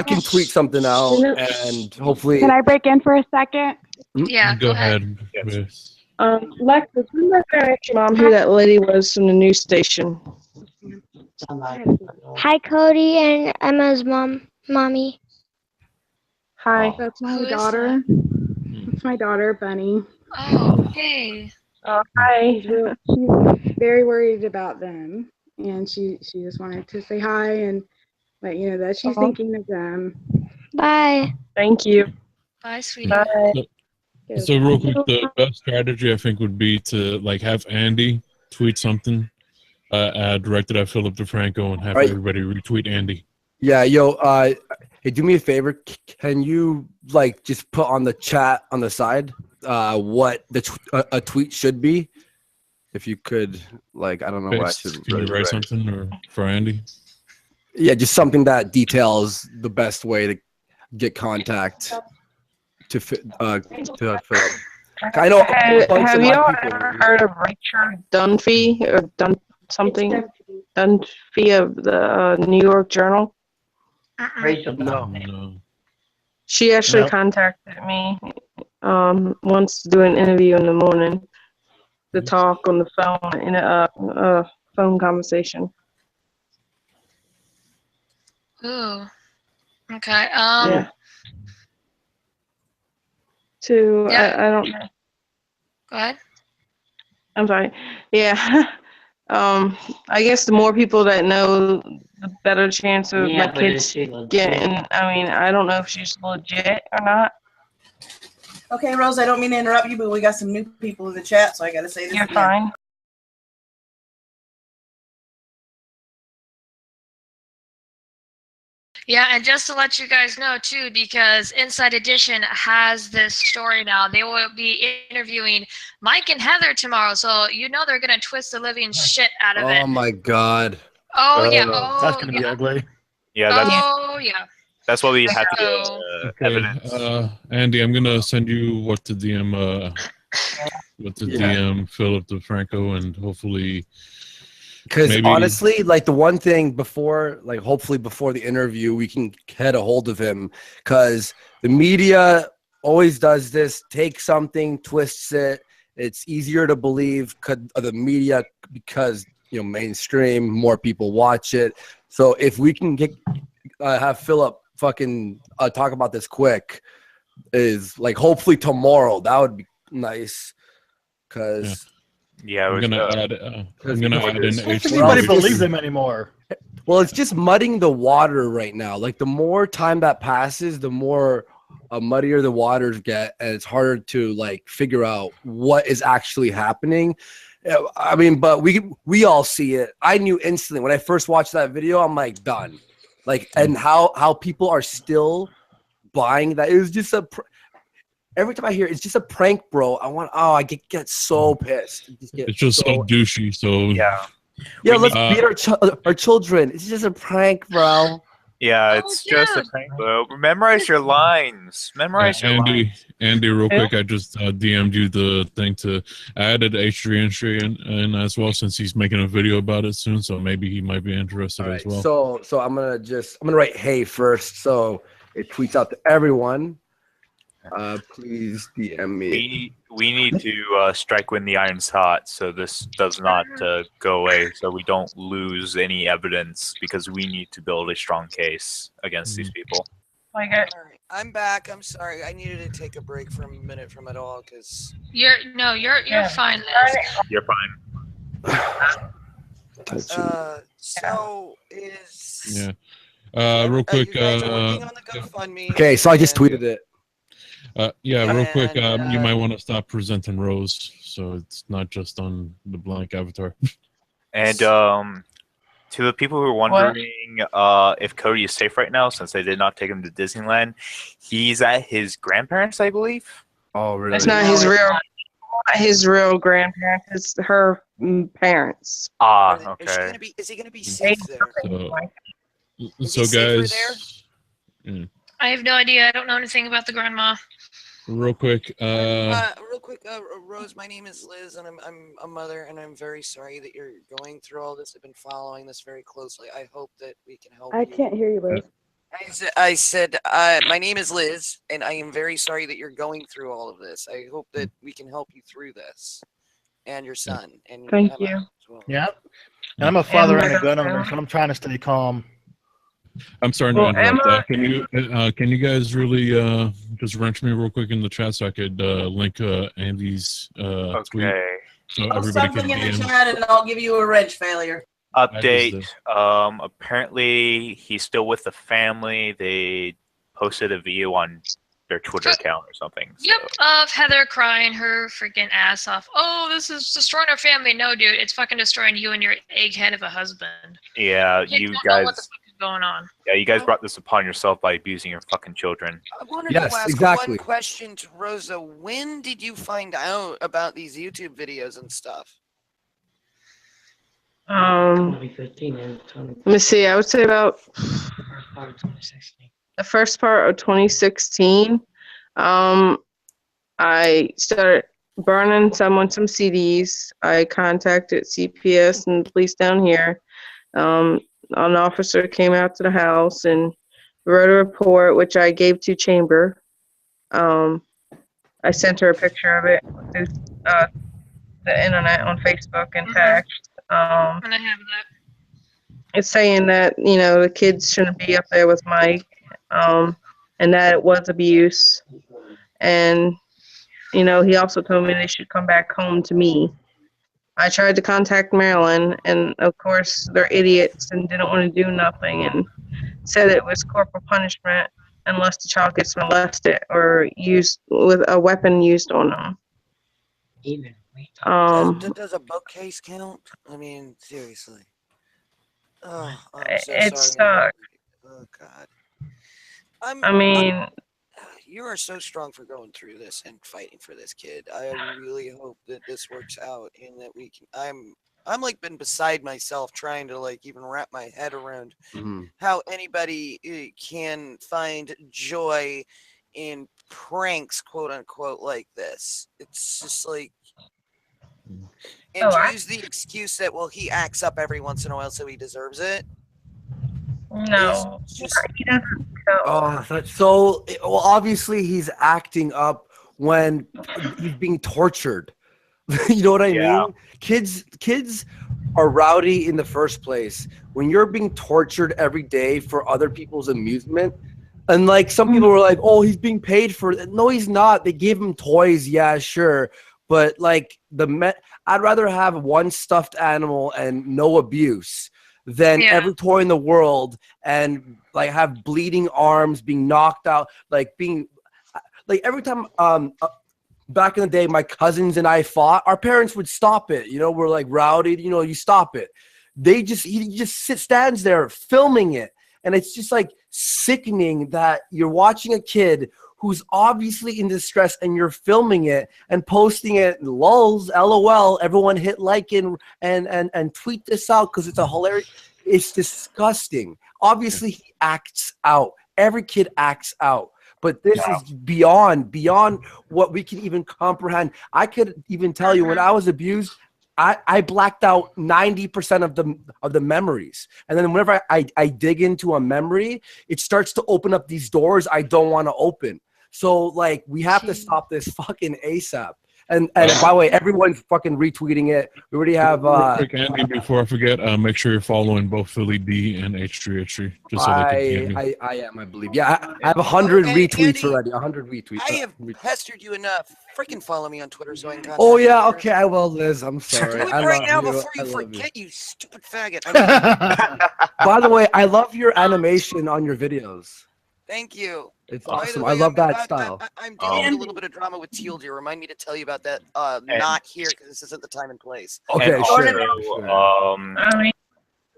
can tweet something out, and hopefully. Can I break in for a second? Yeah. Go ahead. Yes. Lexus, remember I asked your mom who that lady was from the news station? Hi, Cody and Emma's mommy. Hi. That's my daughter. That's my daughter, Bunny. Oh, hey. Hi. She's very worried about them, and she just wanted to say hi and let you know that she's thinking of them. Bye. Thank you. Bye, sweetie. Bye. So real quick, the best strategy I think would be to like have Andy tweet something directed at Philip DeFranco and have everybody retweet Andy. Yeah, hey, do me a favor. Can you like just put on the chat on the side what a tweet should be? If you could, like, I don't know what I should Can you write something or for Andy? Yeah, just something that details the best way to get contact to Philip. I know. Have you ever heard of Richard Dunphy or Dunphy of the New York Journal? No. She actually contacted me once to do an interview in the morning. the talk on the phone in a phone conversation. Ooh. Okay. Yeah. To Yeah. I don't know. Go ahead. I'm sorry. Yeah. I guess the more people that know, the better chance of my kids getting. I mean, I don't know if she's legit or not. Okay, Rose, I don't mean to interrupt you, but we got some new people in the chat, so I got to say this You're again. fine. Yeah, and just to let you guys know too, because Inside Edition has this story now. They will be interviewing Mike and Heather tomorrow, so you know they're gonna twist the living shit out of it. Oh my God. Oh yeah. Oh, That's gonna be ugly. Yeah, that's Oh yeah. that's why we have to So- get Okay, evidence. Andy, I'm gonna send you what to DM. What to DM Philip DeFranco, and hopefully. Because Maybe- honestly, like the one thing before, like hopefully before the interview, we can get a hold of him. Because the media always does this: take something, twists it. It's easier to believe the media because mainstream, more people watch it. So if we can get have Philip fucking talk about this quick, is like hopefully tomorrow. That would be nice. Because. Yeah, I'm gonna add. I'm gonna add in Does H3. anybody believe them anymore? Well, it's just muddying the water right now. Like the more time that passes, the more muddier the waters get, and it's harder to like figure out what is actually happening. I mean, but we all see it. I knew instantly when I first watched that video. I'm like done. Like, and how people are still buying that. It was just every time I hear it's just a prank, bro. I get so pissed. It's just so douchey. So yeah, let's beat our children. It's just a prank, bro. Yeah, it's just a prank, bro. Memorize your lines. Memorize your lines. Andy, real quick, I just DM'd you the thing to add H3 entry in as well, since he's making a video about it soon. So maybe he might be interested as well. So I'm gonna write hey first, so it tweets out to everyone. Please DM me. We need to strike when the iron's hot, so this does not go away, so we don't lose any evidence, because we need to build a strong case against these people. All right, I'm back. I'm sorry. I needed to take a break for a minute from it all because You're fine, Liz. You're fine. So is real quick. Okay, so I just tweeted it. Yeah, real quick. You might want to stop presenting Rose, so it's not just on the blank avatar. And to the people who are wondering if Cody is safe right now, since they did not take him to Disneyland, he's at his grandparents', I believe. Oh, really? It's not his real grandparents. It's her parents. Ah, okay. Is he gonna be safe there? So guys, I have no idea. I don't know anything about the grandma. real quick. Rose, my name is Liz, and I'm a mother, and I'm very sorry that you're going through all this. I've been following this very closely. I hope that we can help I you. can't hear you, Liz. I said, my name is Liz, and I am very sorry that you're going through all of this. I hope that we can help you through this, and your son. And Thank Emma you. as well. Yeah. And I'm a father and a gun owner, so I'm trying to stay calm. I'm sorry to interrupt. Can you guys really just wrench me real quick in the chat so I could link Andy's tweet? So Post everybody something can in the DM. chat and I'll give you a wrench failure. Update. Apparently, he's still with the family. They posted a video on their Twitter account or something. Yep, of Heather crying her freaking ass off. Oh, this is destroying our family. No, dude, it's fucking destroying you and your egghead of a husband. Yeah, Kids you don't know what the guys. fuck is going on. Yeah, you guys brought this upon yourself by abusing your fucking children. I wanted to ask one question to Rosa. When did you find out about these YouTube videos and stuff? Let me see. I would say about the first part of 2016. I started burning some CDs. I contacted CPS and the police down here. An officer came out to the house and wrote a report, which I gave to Chamber. I sent her a picture of it. the internet on Facebook and text. And I have that. It's saying that, you know, the kids shouldn't be up there with Mike, and that it was abuse. And, you know, he also told me they should come back home to me. I tried to contact Maryland, and of course they're idiots and didn't want to do nothing, and said it was corporal punishment unless the child gets molested or used with a weapon used on them. Does a bookcase count? I mean, seriously. Oh, I'm so it sorry. sucks. Oh God. You are so strong for going through this and fighting for this kid. I really hope that this works out and that we can. I'm like been beside myself trying to like even wrap my head around how anybody can find joy in pranks, quote unquote, like this. It's just like, and to use the excuse that, well, he acts up every once in a while, so he deserves it. No, he doesn't. Oh, that's so. Well, obviously he's acting up when he's being tortured. You know what I mean? Kids are rowdy in the first place. When you're being tortured every day for other people's amusement, and like some people were like, "Oh, he's being paid for it." No, he's not. They gave him toys, yeah, sure, but like I'd rather have one stuffed animal and no abuse than every toy in the world and like have bleeding arms, being knocked out, like being like every time back in the day my cousins and I fought, our parents would stop it. You know, we're like rowdy, you know, you stop it. He just stands there filming it, and it's just like sickening that you're watching a kid who's obviously in distress and you're filming it and posting it. Lulz, LOL, everyone hit like and tweet this out because it's a hilarious. It's disgusting. Obviously he acts out. Every kid acts out. But this is beyond what we can even comprehend. I could even tell you when I was abused, I blacked out 90% of the memories. And then whenever I dig into a memory, it starts to open up these doors I don't want to open. So like we have to stop this fucking ASAP. And by the way, everyone's fucking retweeting it. We already have Real quick, Andy, before I forget, make sure you're following both Philly D and H3H3 just so they can I am, I believe. Yeah, I have 100 retweets Andy, already. 100 retweets. I have pestered you enough. Freaking follow me on Twitter so I can contact Oh yeah, you. okay, I will, Liz. I'm sorry. Do it I right love now you. before I you love forget, you stupid faggot. I mean, By the way, I love your animation on your videos. thank you. It's By the awesome. way, I love that style. I'm dealing with a little bit of drama with Teal Deer. Remind me to tell you about that. Not here because this isn't the time and place. Okay, and sure.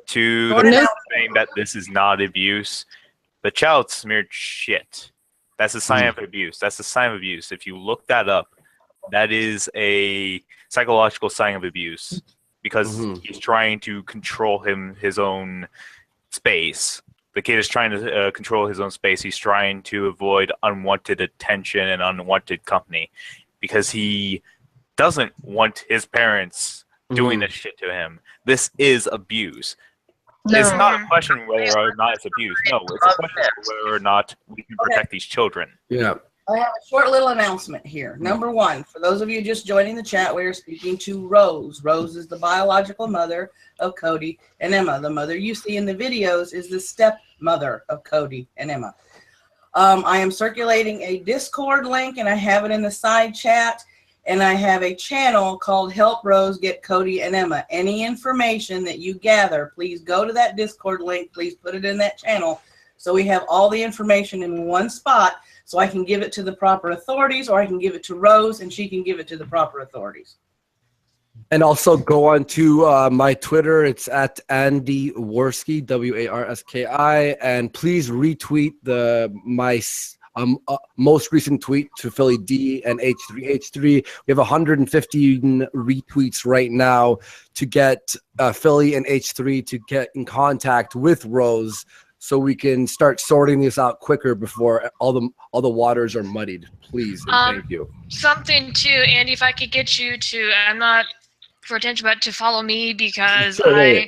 To the saying that this is not abuse, the child smeared shit. That's a sign of abuse. That's a sign of abuse. If you look that up, that is a psychological sign of abuse because he's trying to control his own space. The kid is trying to control his own space. He's trying to avoid unwanted attention and unwanted company because he doesn't want his parents doing this shit to him. This is abuse. No. It's not a question whether or not it's abuse. No, it's a question of whether or not we can protect these children. Yeah. I have a short little announcement here. Number one, for those of you just joining the chat, we are speaking to Rose. Rose is the biological mother of Cody and Emma. The mother you see in the videos is the stepmother of Cody and Emma. I am circulating a Discord link, and I have it in the side chat, and I have a channel called Help Rose Get Cody and Emma. Any information that you gather, please go to that Discord link. Please put it in that channel so we have all the information in one spot, so I can give it to the proper authorities, or I can give it to Rose and she can give it to the proper authorities. And also go on to my Twitter. It's at Andy Warski, Warski, and please retweet my most recent tweet to Philly D and H3H3. We have 115 retweets right now to get Philly and H3 to get in contact with Rose, so we can start sorting this out quicker before all the waters are muddied. Please and thank you. Something too, Andy, if I could get you to, I'm not for attention, but to follow me because Sure.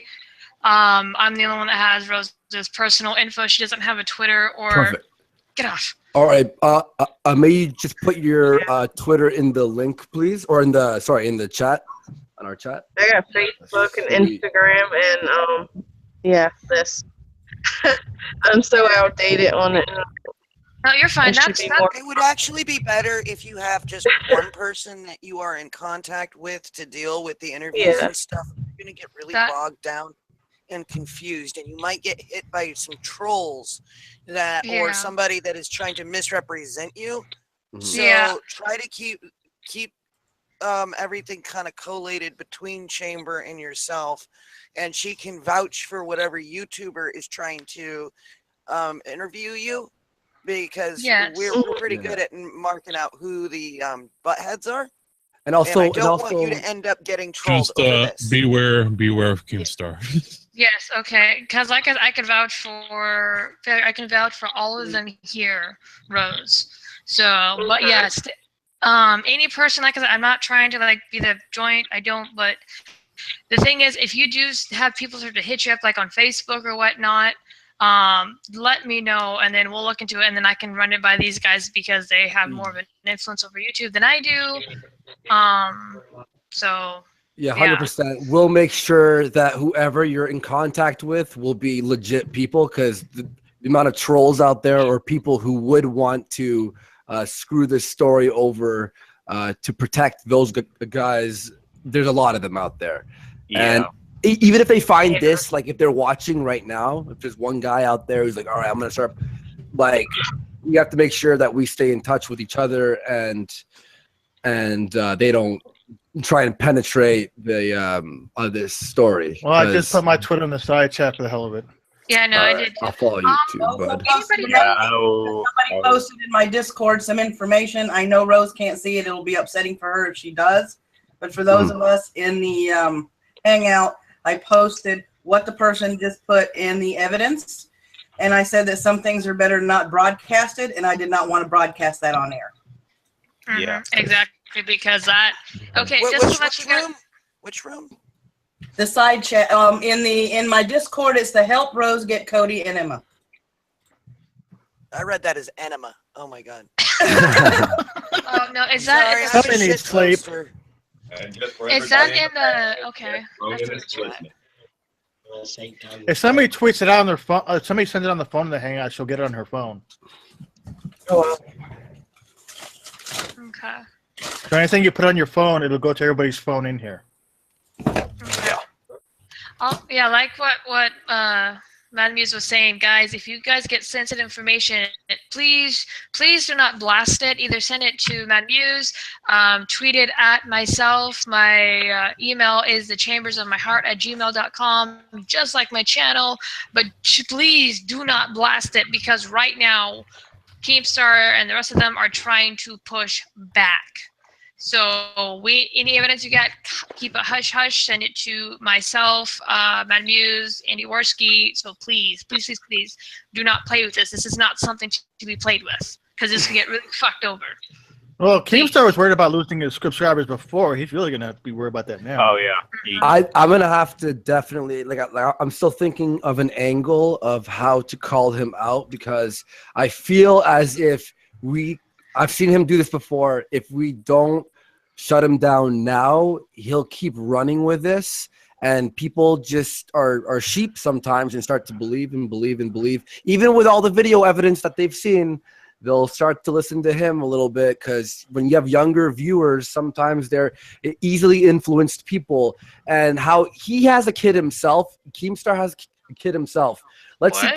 I'm the only one that has Rose's personal info. She doesn't have a Twitter or. Perfect. Get off. All right. May you just put your Twitter in the link, please, or in the chat? on our chat? I got Facebook and Instagram and yeah, this. I'm so outdated on it. No, you're fine. It would actually be better if you have just one person that you are in contact with to deal with the interviews and stuff. You're going to get really bogged down and confused, and you might get hit by some trolls or somebody that is trying to misrepresent you. So try to keep everything kind of collated between Chamber and yourself, and she can vouch for whatever YouTuber is trying to interview you, because we're pretty good at marking out who the buttheads are. And also, I don't want you to end up getting trolled over this. Beware of Keemstar. Yes, okay. Because I can vouch for all of them here, Rose. So, but yes, any person, like I said, I'm not trying to like be the joint. I don't. But the thing is, if you do have people sort of hit you up like on Facebook or whatnot, let me know, and then we'll look into it, and then I can run it by these guys because they have more of an influence over YouTube than I do. So. Yeah, 100%. We'll make sure that whoever you're in contact with will be legit people, because the amount of trolls out there or people who would want to screw this story over to protect those guys, there's a lot of them out there. And even if they find this, like if they're watching right now, if there's one guy out there who's like, all right, I'm going to start, like, we have to make sure that we stay in touch with each other and they don't try and penetrate the this story. Well, I just put my Twitter in the side chat for the hell of it. Yeah, no, I did. I'll follow you too, bud. Somebody posted in my Discord some information. I know Rose can't see it. It'll be upsetting for her if she does. But for those of us in the Hangout, I posted what the person just put in the evidence. And I said that some things are better not broadcasted, and I did not want to broadcast that on air. Yeah, exactly, because that. Okay, just to let you know. Which room? The side chat. In my Discord, it's the Help Rose Get Cody and Emma. I read that as enema. Oh my god. Oh no, is that? Somebody needs sleep. Is that in the? Okay. If somebody tweets it out on their phone, somebody sends it on the phone in the Hangout, she'll get it on her phone. Oh. Okay. So anything you put on your phone, it'll go to everybody's phone in here. Yeah, like what Maddy-MWM was saying, guys. If you guys get sensitive information, please do not blast it. Either send it to Maddy-MWM, tweet it at myself. My email is thechambersofmyheart@gmail.com, just like my channel. But please do not blast it, because right now, Keemstar and the rest of them are trying to push back. So any evidence you get, keep it hush hush. Send it to myself, Maddy-MWM, Andy Worski. So please do not play with this. This is not something to be played with, because this can get really fucked over. Well, Keemstar was worried about losing his subscribers before. He's really gonna be worried about that now. Oh yeah. I'm gonna have to definitely I'm still thinking of an angle of how to call him out, because I feel as if I've seen him do this before. If we don't shut him down now, he'll keep running with this, and people just are sheep sometimes and start to believe. Even with all the video evidence that they've seen, they'll start to listen to him a little bit, because when you have younger viewers, sometimes they're easily influenced people. And how he has a kid himself, Keemstar has a kid himself. Let's see.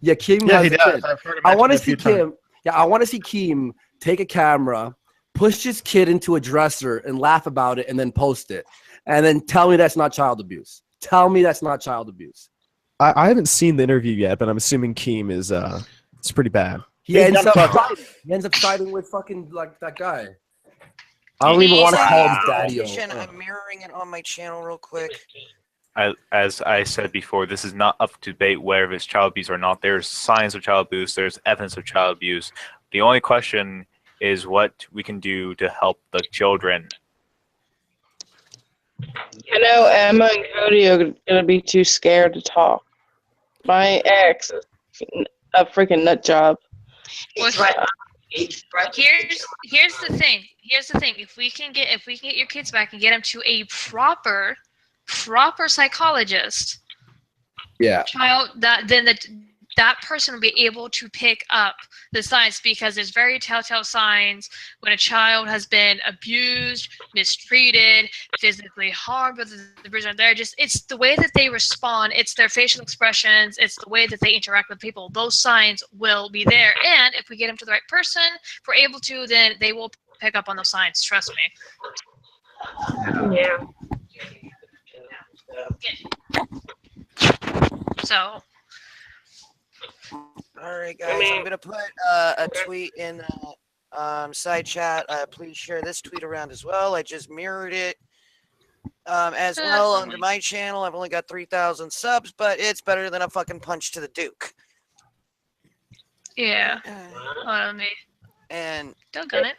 Yeah, Keem has a kid. I want to see Keem. Yeah, I want to see Keem take a camera, push his kid into a dresser and laugh about it, and then post it. And then tell me that's not child abuse. Tell me that's not child abuse. I haven't seen the interview yet, but I'm assuming Keem is it's pretty bad. He ends up siding with fucking like that guy. I don't even want to call him daddy. I'm mirroring it on my channel real quick. As I said before, this is not up to debate whether it's child abuse or not. There's signs of child abuse. There's evidence of child abuse. The only question is what we can do to help the children. You know, Emma and Cody are gonna be too scared to talk. My ex is a freaking nut job. Here's the thing. Here's the thing. If we can get your kids back and get them to a proper psychologist, Yeah. that person will be able to pick up the signs, because there's very telltale signs when a child has been abused, mistreated, physically harmed, but the bruises are there. It's the way that they respond, it's their facial expressions, it's the way that they interact with people. Those signs will be there, and if we get them to the right person, if we're able to, then they will pick up on those signs. Trust me. Yeah. So. All right, guys, I'm gonna put a tweet in side chat. Please share this tweet around as well. I just mirrored it as well onto my channel. I've only got 3,000 subs, but it's better than a fucking punch to the Duke. Yeah. And don't get it.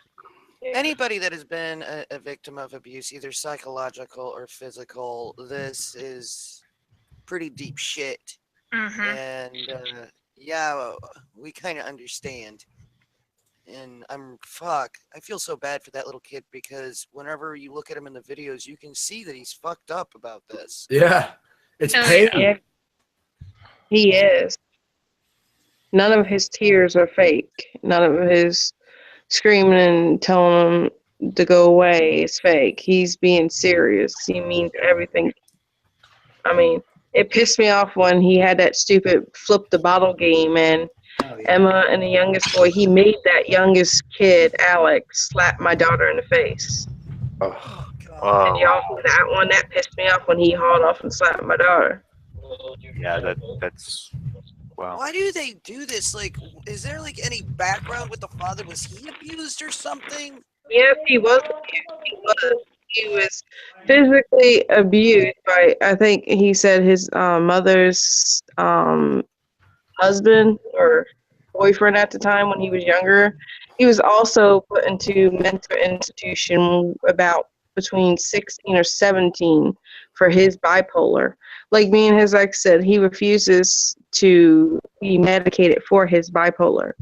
Anybody that has been a victim of abuse, either psychological or physical, this is pretty deep shit. And yeah, we kind of understand. And I feel so bad for that little kid, because whenever you look at him in the videos, you can see that he's fucked up about this. Yeah, it's painful. Yeah. He is. None of his tears are fake. None of his screaming and telling him to go away is fake. He's being serious. He means everything. I mean, it pissed me off when he had that stupid flip the bottle game, and Emma and the youngest boy, he made that youngest kid, Alex, slap my daughter in the face. Oh, God. And y'all, that one, that pissed me off when he hauled off and slapped my daughter. Yeah, that's wow. Why do they do this? Like, is there like any background with the father? Was he abused or something? Yes, he was abused. He was physically abused by, I think he said, his mother's husband or boyfriend at the time when he was younger. He was also put into mental institution about between 16 or 17 for his bipolar. Like me and his ex said, he refuses to be medicated for his bipolar.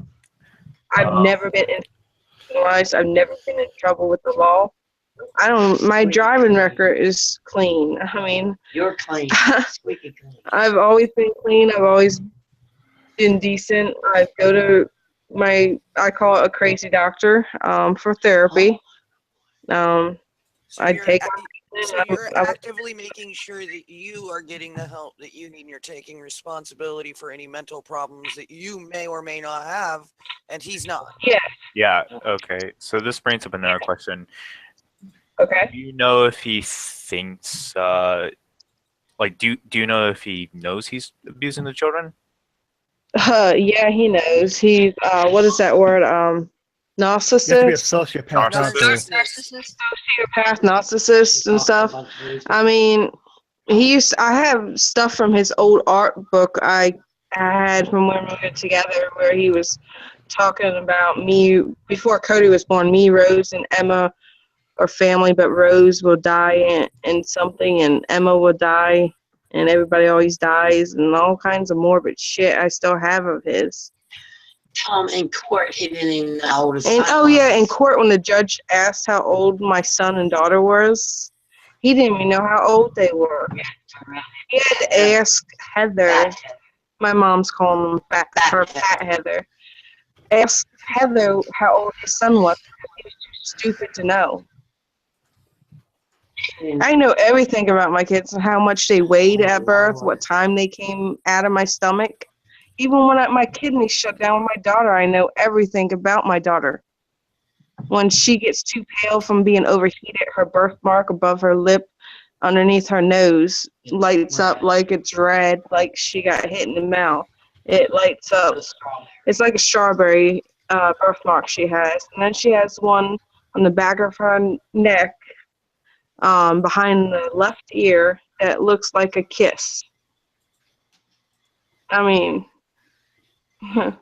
I've never been institutionalized. I've never been in trouble with the law. My driving record is clean. I mean, you're clean. Squeaky clean. I've always been clean. I've always been decent. I go to I call it a crazy doctor for therapy. So I take. you're actively making sure that you are getting the help that you need, and you're taking responsibility for any mental problems that you may or may not have, and he's not. Yeah. Yeah. Okay. So this brings up another question. Okay. Do you know if he thinks, like, do you know if he knows he's abusing the children? Yeah, he knows. He's what is that word? Narcissist. You have to be a sociopath. Sociopath, narcissist, and stuff. I mean, I have stuff from his old art book I had from when we were together, where he was talking about me before Cody was born. Me, Rose, and Emma are family, but Rose will die in something, and Emma will die, and everybody always dies, and all kinds of morbid shit I still have of his. In court, he didn't even know how old his And son oh was. yeah, in court when the judge asked how old my son and daughter was, he didn't even know how old they were. He had to ask Heather. My mom's calling her Pat Heather. Ask Heather how old his son was. He was too stupid to know. I know everything about my kids, how much they weighed at birth, what time they came out of my stomach. Even when my kidneys shut down with my daughter, I know everything about my daughter. When she gets too pale from being overheated, her birthmark above her lip, underneath her nose, lights up like it's red, like she got hit in the mouth. It lights up. It's like a strawberry birthmark she has. And then she has one on the back of her neck, behind the left ear, that looks like a kiss. I mean, I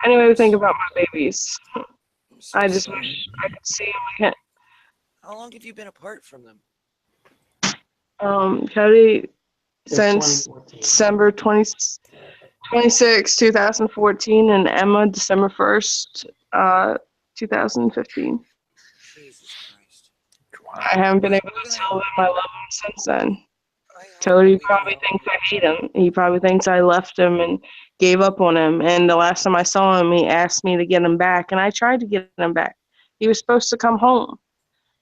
know everything about my babies. I just wish I could see them again. How long have you been apart from them? Cody, since December 26, 2014, and Emma, December 1st, 2015. Jesus Christ. I haven't been able to tell him I love him since then. Cody probably thinks I hate him. He probably thinks I left him and gave up on him. And the last time I saw him, he asked me to get him back, and I tried to get him back. He was supposed to come home.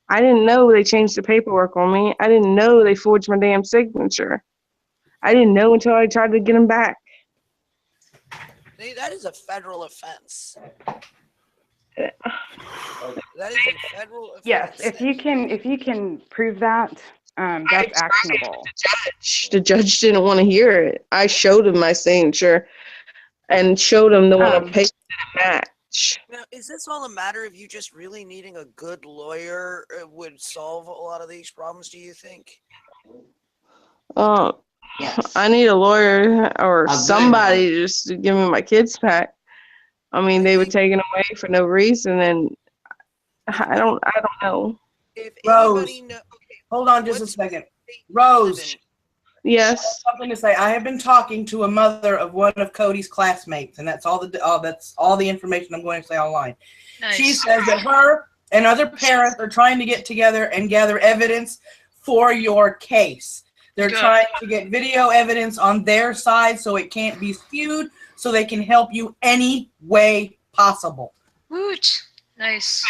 I didn't know they changed the paperwork on me. I didn't know they forged my damn signature. I didn't know until I tried to get him back. Hey, that is a federal offense. Yeah. That is a federal offense. Yes, if you can prove that, that's actionable. The judge didn't want to hear it. I showed him my signature and showed him the one on paper didn't match. Now, is this all a matter of you just really needing a good lawyer would solve a lot of these problems, do you think? I need a lawyer or somebody just to give me my kids back. I mean, they were taken away for no reason, and I don't know. Rose, hold on just a second. Rose. Yes. Something to say. I have been talking to a mother of one of Cody's classmates, and that's all the information I'm going to say online. Nice. She says that her and other parents are trying to get together and gather evidence for your case. They're trying to get video evidence on their side so it can't be skewed, so they can help you any way possible. Woot. Nice.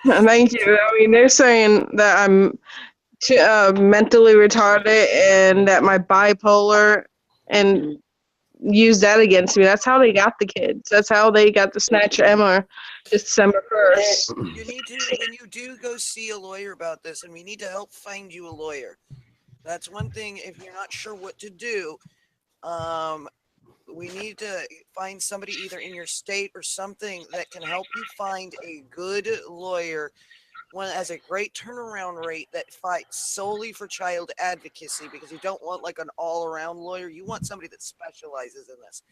Thank you. I mean, they're saying that I'm mentally retarded and that my bipolar, and use that against me. That's how they got the kids. That's how they got to snatch Emma December 1st. You need to, when you do go see a lawyer about this, and we need to help find you a lawyer. That's one thing. If you're not sure what to do, we need to find somebody either in your state or something that can help you find a good lawyer. One that has a great turnaround rate that fights solely for child advocacy, because you don't want like an all-around lawyer. You want somebody that specializes in this.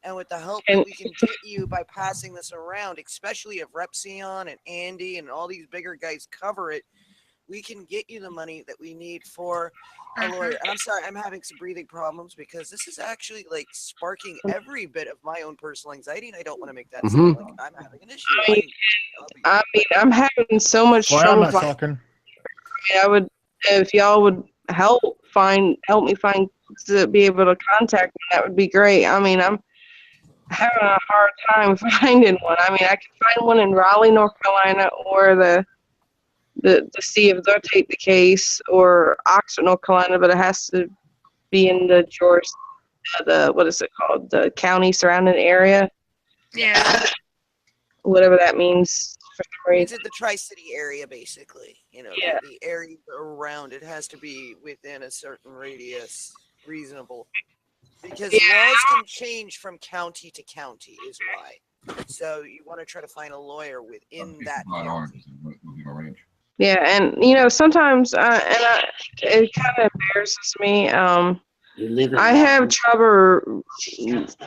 And with the help that we can get you by passing this around, especially if Repsion and Andy and all these bigger guys cover it, we can get you the money that we need for a lawyer. And I'm sorry, I'm having some breathing problems because this is actually like sparking every bit of my own personal anxiety, and I don't want to make that sound like I'm having an issue. I mean, I'm having so much trouble. I would, if y'all would help me find to be able to contact me, that would be great. I mean, I'm having a hard time finding one. I mean, I can find one in Raleigh, North Carolina, or the see if they'll take the case, or Oxford, North Carolina, but it has to be in the what is it called? The county surrounding area. Yeah. Whatever that means for some It's reason. in the Tri-City area, basically. You know, Yeah. the area around it has to be within a certain radius, reasonable. Because laws can change from county to county, is why. So you want to try to find a lawyer within that county. Yeah, and you know, sometimes it kind of embarrasses me. I have trouble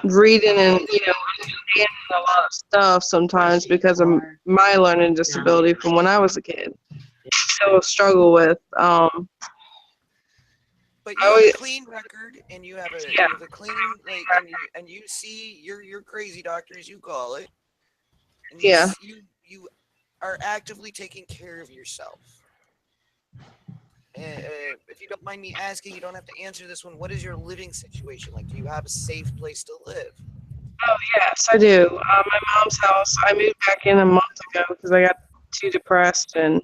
reading and understanding a lot of stuff sometimes because of my learning disability from when I was a kid. Still struggle with. But you have a clean record, and you have a clean and you see your crazy doctor, as you call it. And you are actively taking care of yourself. If you don't mind me asking, you don't have to answer this one. What is your living situation like? Do you have a safe place to live? Oh yes, I do. My mom's house. I moved back in a month ago because I got too depressed, and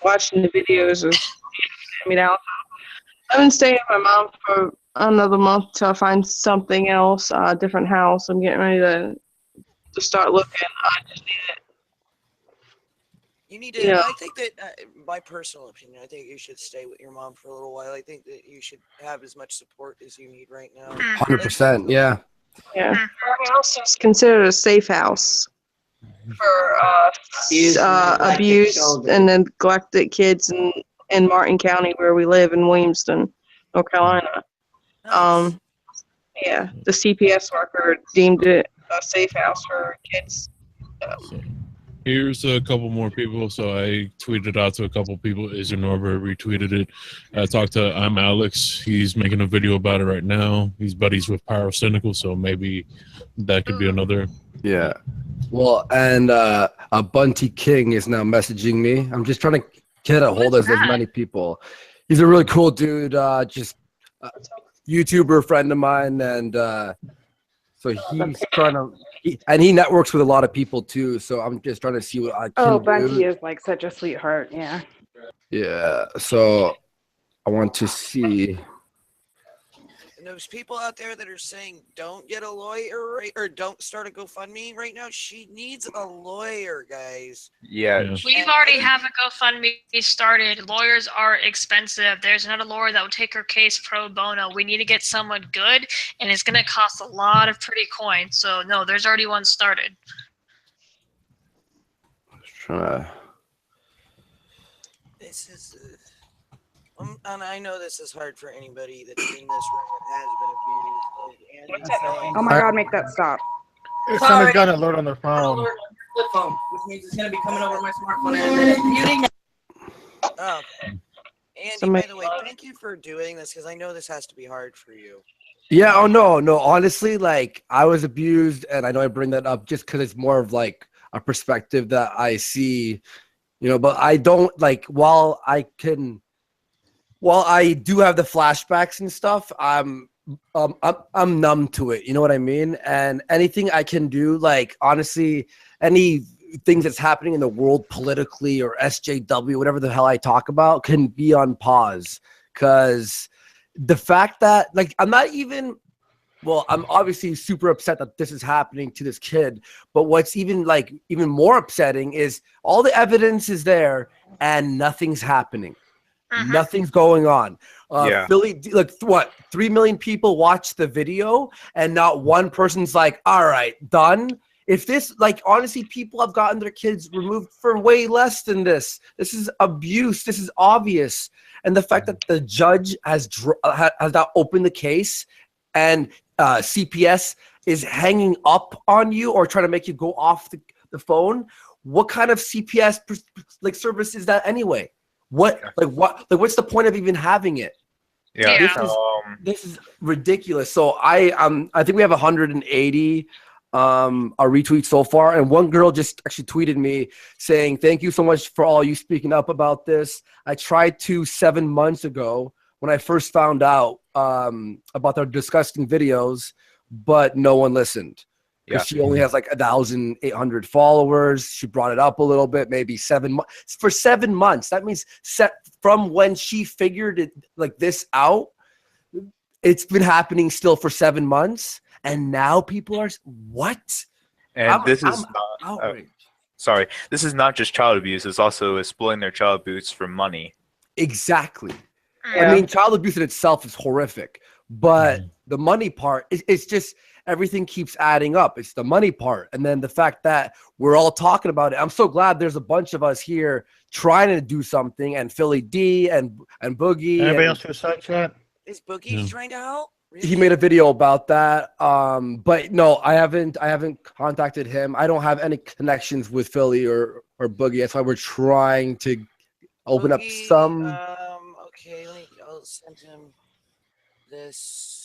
watching the videos was getting me down. I've been staying with my mom for another month till I find something else, a different house. I'm getting ready to start looking. I just need it. You need to. I think that, my personal opinion, I think you should stay with your mom for a little while. I think that you should have as much support as you need right now. 100%. Yeah. Yeah. Our house is considered a safe house for abused and neglected kids in Martin County, where we live in Williamston, North Carolina. Yeah, the CPS worker deemed it a safe house for kids. Here's a couple more people. So I tweeted out to a couple people. Is Norbert retweeted it. I talked to I'm Alex. He's making a video about it right now. He's buddies with Pyrocynical, so maybe that could be another. Yeah. Well, and a Bunty King is now messaging me. I'm just trying to get a hold of as many people. He's a really cool dude. Just YouTuber friend of mine, and so he's trying to. He networks with a lot of people too, so I'm just trying to see what I can do. Bunty is like such a sweetheart, yeah. Yeah, so I want to see. And those people out there that are saying don't get a lawyer or don't start a GoFundMe right now, she needs a lawyer, guys. Yeah. We've already have a GoFundMe started. Lawyers are expensive. There's another lawyer that will take her case pro bono. We need to get someone good, and it's going to cost a lot of pretty coins. So, no, there's already one started. This is... and I know this is hard for anybody that's in this room that has been abused. Oh my God, make that stop. Someone's got an alert on their phone. Flip phone, which means it's going to be coming over my smartphone in a minute. Muting. Oh. Andy, by the way, thank you for doing this because I know this has to be hard for you. Yeah. Oh no. Honestly, like I was abused, and I know I bring that up just because it's more of like a perspective that I see, But I don't like. While I do have the flashbacks and stuff, I'm numb to it. You know what I mean? And anything I can do, like honestly, any things that's happening in the world politically or SJW, whatever the hell I talk about, can be on pause. Because the fact that, like, I'm obviously super upset that this is happening to this kid. But what's even more upsetting is all the evidence is there and nothing's happening. Nothing's going on. Philly, like what? 3 million people watched the video, and not one person's like, "All right, done." If this, like, honestly, people have gotten their kids removed for way less than this. This is abuse. This is obvious, and the fact that the judge has not opened the case, and CPS is hanging up on you or trying to make you go off the phone. What kind of CPS service is that anyway? What's the point of even having it? Yeah. This is ridiculous. So I think we have 180 retweets so far, and one girl just actually tweeted me saying, "Thank you so much for all you speaking up about this. I tried to 7 months ago when I first found out about their disgusting videos, but no one listened." Because she only has like 1,800 followers. She brought it up a little bit, maybe 7 months. For 7 months, that means from when she figured it like this out, it's been happening still for 7 months, and now people are what? And this is not just child abuse. It's also exploiting their child abuse for money. Exactly. I mean, child abuse in itself is horrific, but the money part, it's just. Everything keeps adding up. It's the money part. And then the fact that we're all talking about it. I'm so glad there's a bunch of us here trying to do something, and Philly D and Boogie. Anybody else to a side chat? Is Boogie trying to help? Really? He made a video about that. But no, I haven't contacted him. I don't have any connections with Philly or Boogie. That's why we're trying to open up some. Okay, I'll send him this.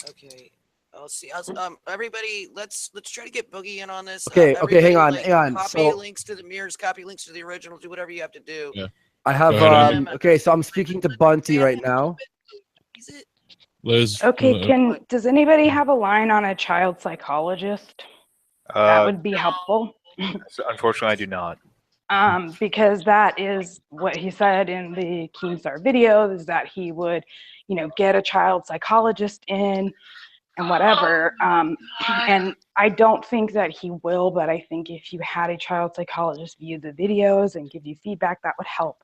Okay, I'll see. Everybody, let's try to get Boogie in on this. Okay, hang on. Copy links to the mirrors, copy links to the original. Do whatever you have to do. Yeah. I have. Okay, so I'm speaking to Bunty right now. Liz. Okay, does anybody have a line on a child psychologist? That would be helpful. Unfortunately, I do not. Because that is what he said in the Keemstar video, is that he would, get a child psychologist in and whatever. And I don't think that he will, but I think if you had a child psychologist view the videos and give you feedback, that would help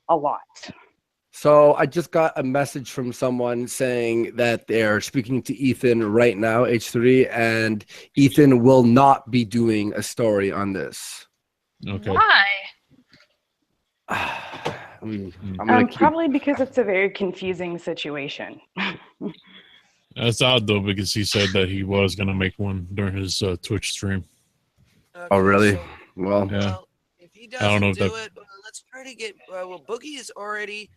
a lot. So I just got a message from someone saying that they're speaking to Ethan right now, H3, and Ethan will not be doing a story on this. Okay. Why? Probably because it's a very confusing situation. That's odd though, because he said that he was gonna make one during his Twitch stream. Oh, Okay, really? so, Well, Yeah. well, if he I don't know doesn't if do that. it, let's try to get. Well, Boogie is already.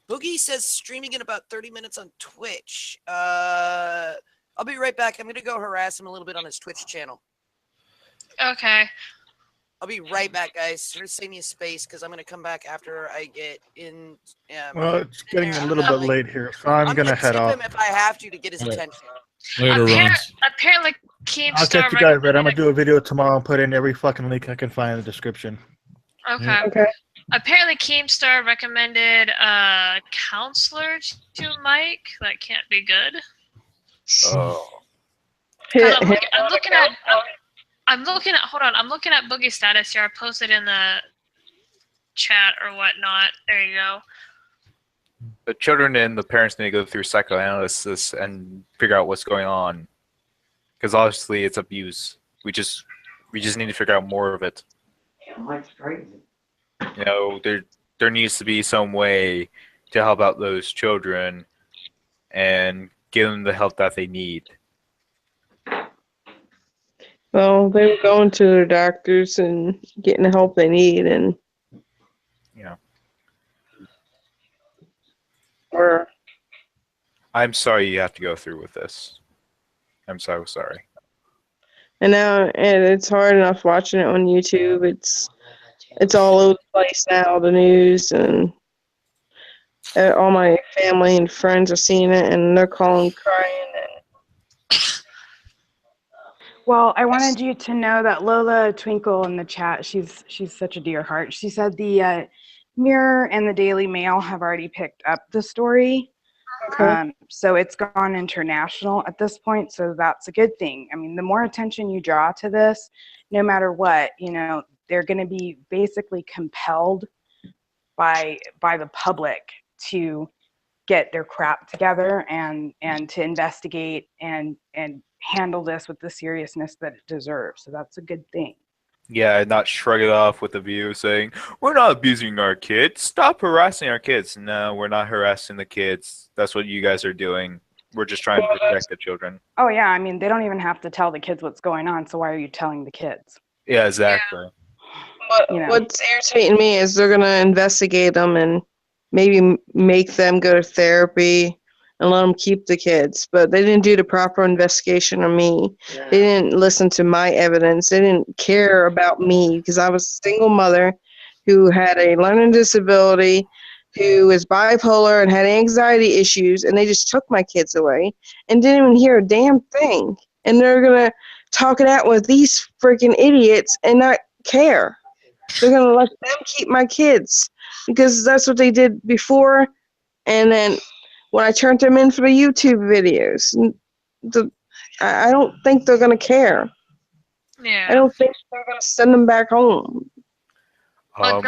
Boogie says streaming in about 30 minutes on Twitch. I'll be right back. I'm gonna go harass him a little bit on his Twitch channel. Okay. I'll be right back, guys. Sort of save me a space because I'm gonna come back after I get in. Well, it's getting a I'm little gonna, bit late here, so I'm gonna head tip off. him if I have to get his All right. attention. Later, Runs. Apparently, I'll Keemstar catch you guys later. I'm recommended gonna do a video tomorrow and put in every fucking link I can find in the description. Okay. Okay. Apparently, Keemstar recommended a counselor to Mike. That can't be good. Oh. 'Cause I'm looking at. Hold on. I'm looking at Boogie's status here. I posted in the chat or whatnot. There you go. The children and the parents need to go through psychoanalysis and figure out what's going on, because obviously it's abuse. We just need to figure out more of it. Mike's crazy. You know, there needs to be some way to help out those children and give them the help that they need. Well, they were going to their doctors and getting the help they need, and Yeah. or I'm sorry you have to go through with this. I'm so sorry. and now and it's hard enough watching it on YouTube. It's all over the place now, the news, and all my family and friends are seeing it, and they're calling, crying, and Well, I wanted you to know that Lola Twinkle in the chat, she's such a dear heart. She said the Mirror and the Daily Mail have already picked up the story. Okay. So it's gone international at this point, so that's a good thing. I mean, the more attention you draw to this, no matter what, you know, they're going to be basically compelled by the public to get their crap together and to investigate and handle this with the seriousness that it deserves. So that's a good thing. Yeah, and not shrug it off with a view saying, we're not abusing our kids. Stop harassing our kids. No, we're not harassing the kids. That's what you guys are doing. We're just trying to protect the children. Oh yeah, I mean, they don't even have to tell the kids what's going on, so why are you telling the kids? Yeah, exactly. What's irritating me is they're going to investigate them and maybe make them go to therapy and let them keep the kids. But they didn't do the proper investigation on me. Yeah. They didn't listen to my evidence. They didn't care about me because I was a single mother who had a learning disability, who was bipolar and had anxiety issues, and they just took my kids away and didn't even hear a damn thing. And they're going to talk it out with these freaking idiots and not care. They're going to let them keep my kids because that's what they did before. And then when I turned them in for the YouTube videos, I don't think they're going to care. Yeah. I don't think they're going to send them back home. Look,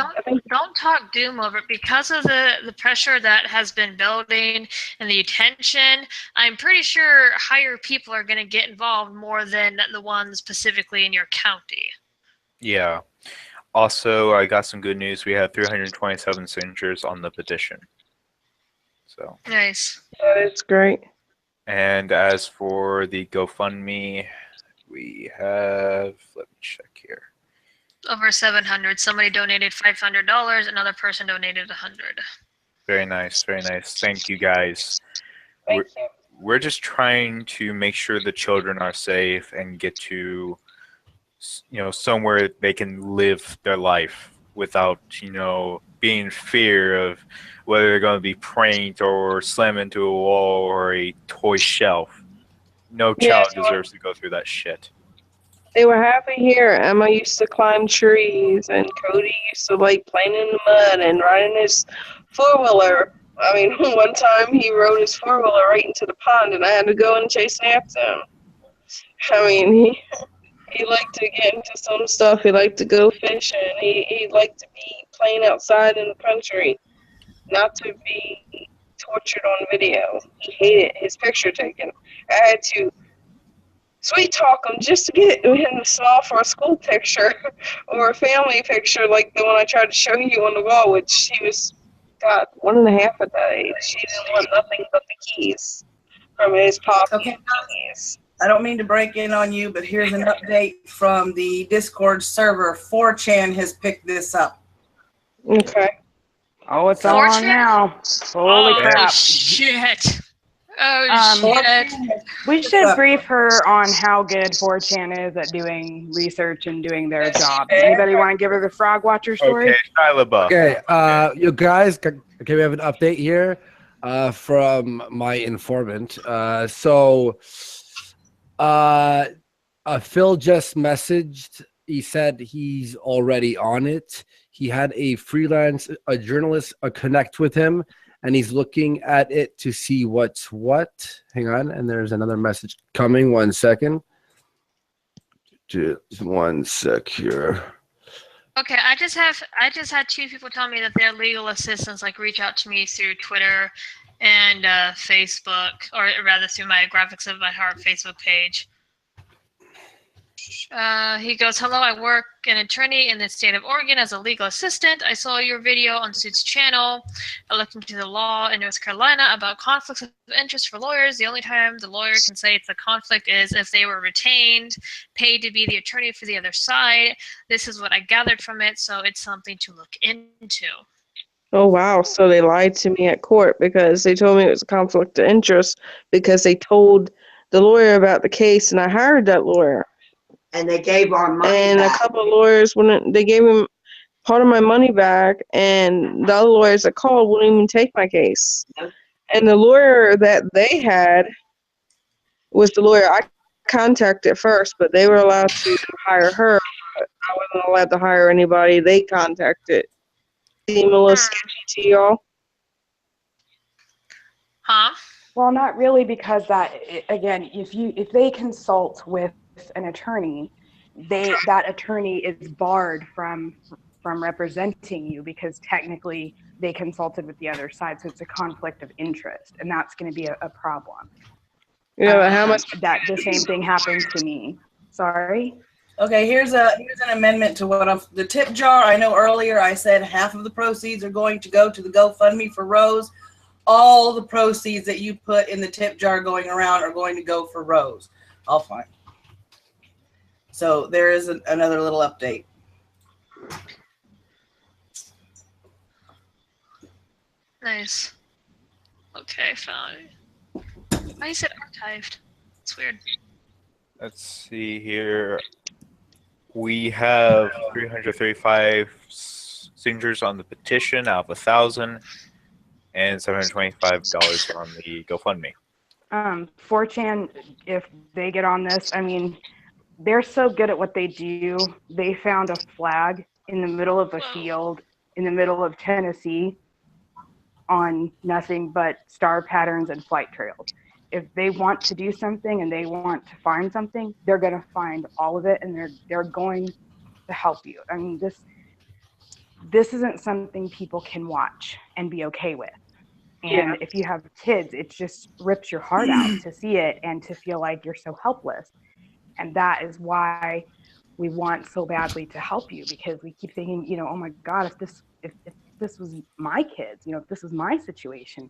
don't talk doom over it because of the pressure that has been building and the attention. I'm pretty sure higher people are going to get involved more than the ones specifically in your county. Yeah. Also, I got some good news. We had 327 signatures on the petition. So. Nice. That's great. And as for the GoFundMe, we have, let me check here. Over 700. Somebody donated $500. Another person donated 100. Very nice, very nice. Thank you, guys. We're just trying to make sure the children are safe and get to, you know, somewhere they can live their life without, you know, being in fear of whether they're going to be pranked or slammed into a wall or a toy shelf. No child deserves to go through that shit. They were happy here. Emma used to climb trees, and Cody used to like playing in the mud and riding his four-wheeler. I mean, one time he rode his four-wheeler right into the pond, and I had to go and chase after him. I mean, he liked to get into some stuff. He liked to go fishing. He liked to be playing outside in the country, not to be tortured on video. He hated his picture taken. I had to sweet talk him just to get him to smile for a school picture or a family picture like the one I tried to show you on the wall, which he was, God, 1.5 at that age. He didn't want nothing but the keys from his pocket. Okay. Keys. I don't mean to break in on you, but here's an update from the Discord server. 4chan has picked this up. Okay. Oh, it's all on now. Holy crap. Shit. Oh, shit. We should brief her on how good 4chan is at doing research and doing their job. Anybody want to give her the Frog Watcher story? Okay, Shia LaBeouf. Okay, you guys, okay, we have an update here from my informant. Phil just messaged. He said he's already on it. He had a journalist connect with him, and he's looking at it to see what's what. Hang on, and there's another message coming. 1 second. Just 1 sec here. Okay, I just had 2 people tell me that their legal assistants reach out to me through Twitter and Facebook, or rather through my Graphics of My Heart Facebook page. He goes, hello, I work an attorney in the state of Oregon as a legal assistant. I saw your video on Suit's channel. I looked into the law in North Carolina about conflicts of interest for lawyers. The only time the lawyer can say it's a conflict is if they were retained, paid to be the attorney for the other side. This is what I gathered from it, so it's something to look into. Oh, wow. So they lied to me at court because they told me it was a conflict of interest because they told the lawyer about the case, and I hired that lawyer. And they gave our money and back. a couple of lawyers wouldn't. They gave him part of my money back, and the other lawyers that called wouldn't even take my case. And the lawyer that they had was the lawyer I contacted first, but they were allowed to hire her. But I wasn't allowed to hire anybody they contacted. Seem a little sketchy to y'all? Huh? Well, not really, because again, if they consult with an attorney, that attorney is barred from representing you because technically they consulted with the other side, so it's a conflict of interest, and that's going to be a problem. Yeah, but how much? That the same thing happened to me. Sorry. Okay, here's an amendment to the tip jar. I know earlier I said half of the proceeds are going to go to the GoFundMe for Rose. All the proceeds that you put in the tip jar going around are going to go for Rose. I'll find. So there is another little update. Nice. Okay, fine. I said archived. It's weird. Let's see here. We have 335 signatures on the petition out of 1,000, and $725 on the GoFundMe. 4chan, if they get on this, I mean, they're so good at what they do. They found a flag in the middle of a field in the middle of Tennessee on nothing but star patterns and flight trails. If they want to do something and they want to find something, they're going to find all of it, and they're going to help you. I mean, this isn't something people can watch and be okay with. And if you have kids, it just rips your heart out to see it and to feel like you're so helpless. And that is why we want so badly to help you, because we keep thinking, you know, oh my God, if this was my kids, you know, if this was my situation,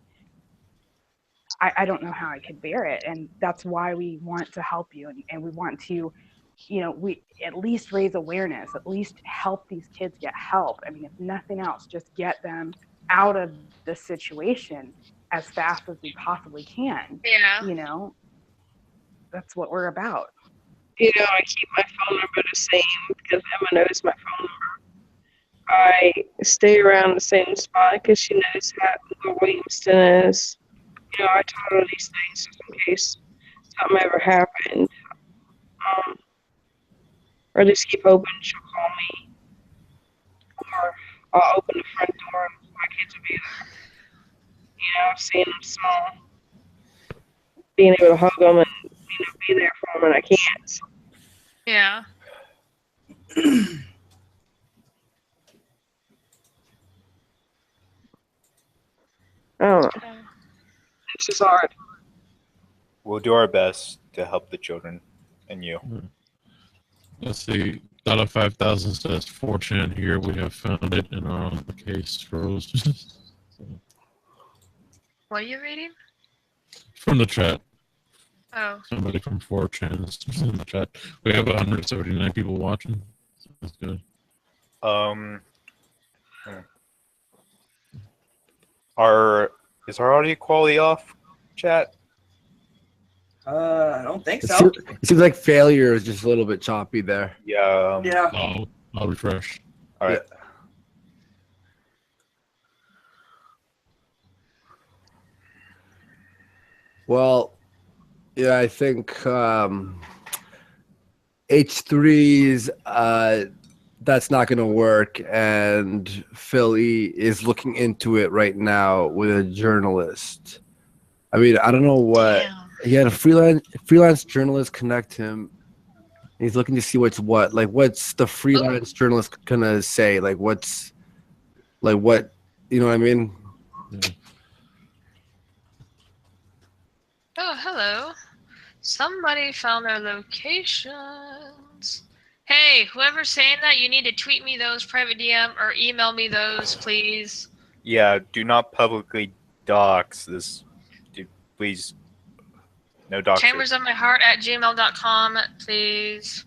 I don't know how I could bear it. And that's why we want to help you. And we want to, you know, we at least raise awareness, at least help these kids get help. I mean, if nothing else, just get them out of the situation as fast as we possibly can. Yeah. You know, that's what we're about. You know, I keep my phone number the same because Emma knows my phone number. I stay around the same spot because she knows where Williamston is. You know, I told her these things just in case something ever happened. Or just keep open, she'll call me. Or I'll open the front door and my kids will be there. You know, seeing them small. Being able to hug them and, you know, be there for them, and I can't. Yeah. I don't know. It's just hard. We'll do our best to help the children and you. Let's see. Out of 5,000 says 4chan here. We have found it and are on the case for Rose. What are you reading? From the chat. Oh. Somebody from 4chan is in the chat. We have 179 people watching. That's good. Is our audio quality off, chat? I don't think so. It seems like failure is just a little bit choppy there. Yeah. Yeah. I'll refresh. All right. Yeah. Well, yeah, I think H3's that's not going to work, and Phil E is looking into it right now with a journalist. I mean, I don't know what. He had a freelance journalist connect him. He's looking to see what's what. Like, what's the freelance journalist gonna say? Like, what's, like, what? You know what I mean? Yeah. Oh, hello. Somebody found their locations. Hey, whoever's saying that, you need to tweet me those, private DM, or email me those, please. Yeah, do not publicly dox this. Please. No doxing. chambersofmyheart@gmail.com, please.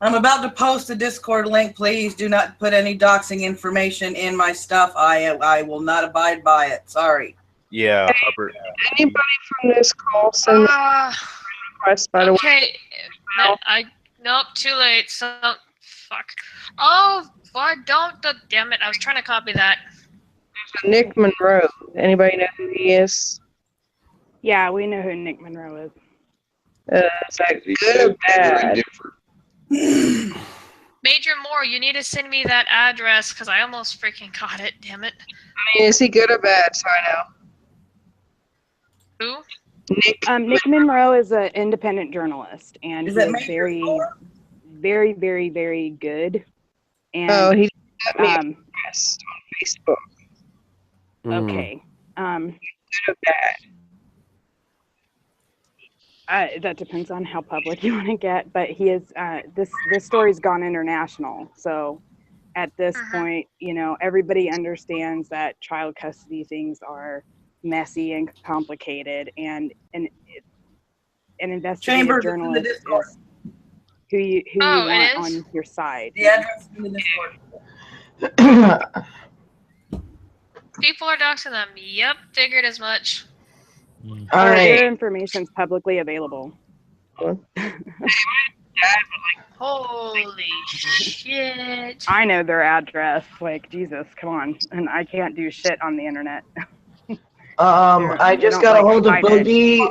I'm about to post a Discord link. Please do not put any doxing information in my stuff. I will not abide by it. Sorry. Yeah. Anybody from this call send request, by the way? Okay. Nope, too late. So, fuck. Oh, why don't the... Damn it, I was trying to copy that. Nick Monroe. Anybody know who he is? Yeah, we know who Nick Monroe is. Is that good or bad? Major Moore, you need to send me that address, because I almost freaking got it, damn it. I mean, is he good or bad? So I know. Who? Nick Monroe is an independent journalist, and Is he's it Major very, Moore? very, very, very good. And he got me a request on Facebook. Okay. Good or bad? That depends on how public you want to get, but he is this story's gone international. So at this point, you know, everybody understands that child custody things are messy and complicated, and an investigative journalist is who you want on your side. The address is in the Discord. People are doxing them. Yep, figured as much. All right. Their information's publicly available. Holy shit. I know their address. Like, Jesus, come on. And I can't do shit on the internet. I just got a hold of Boogie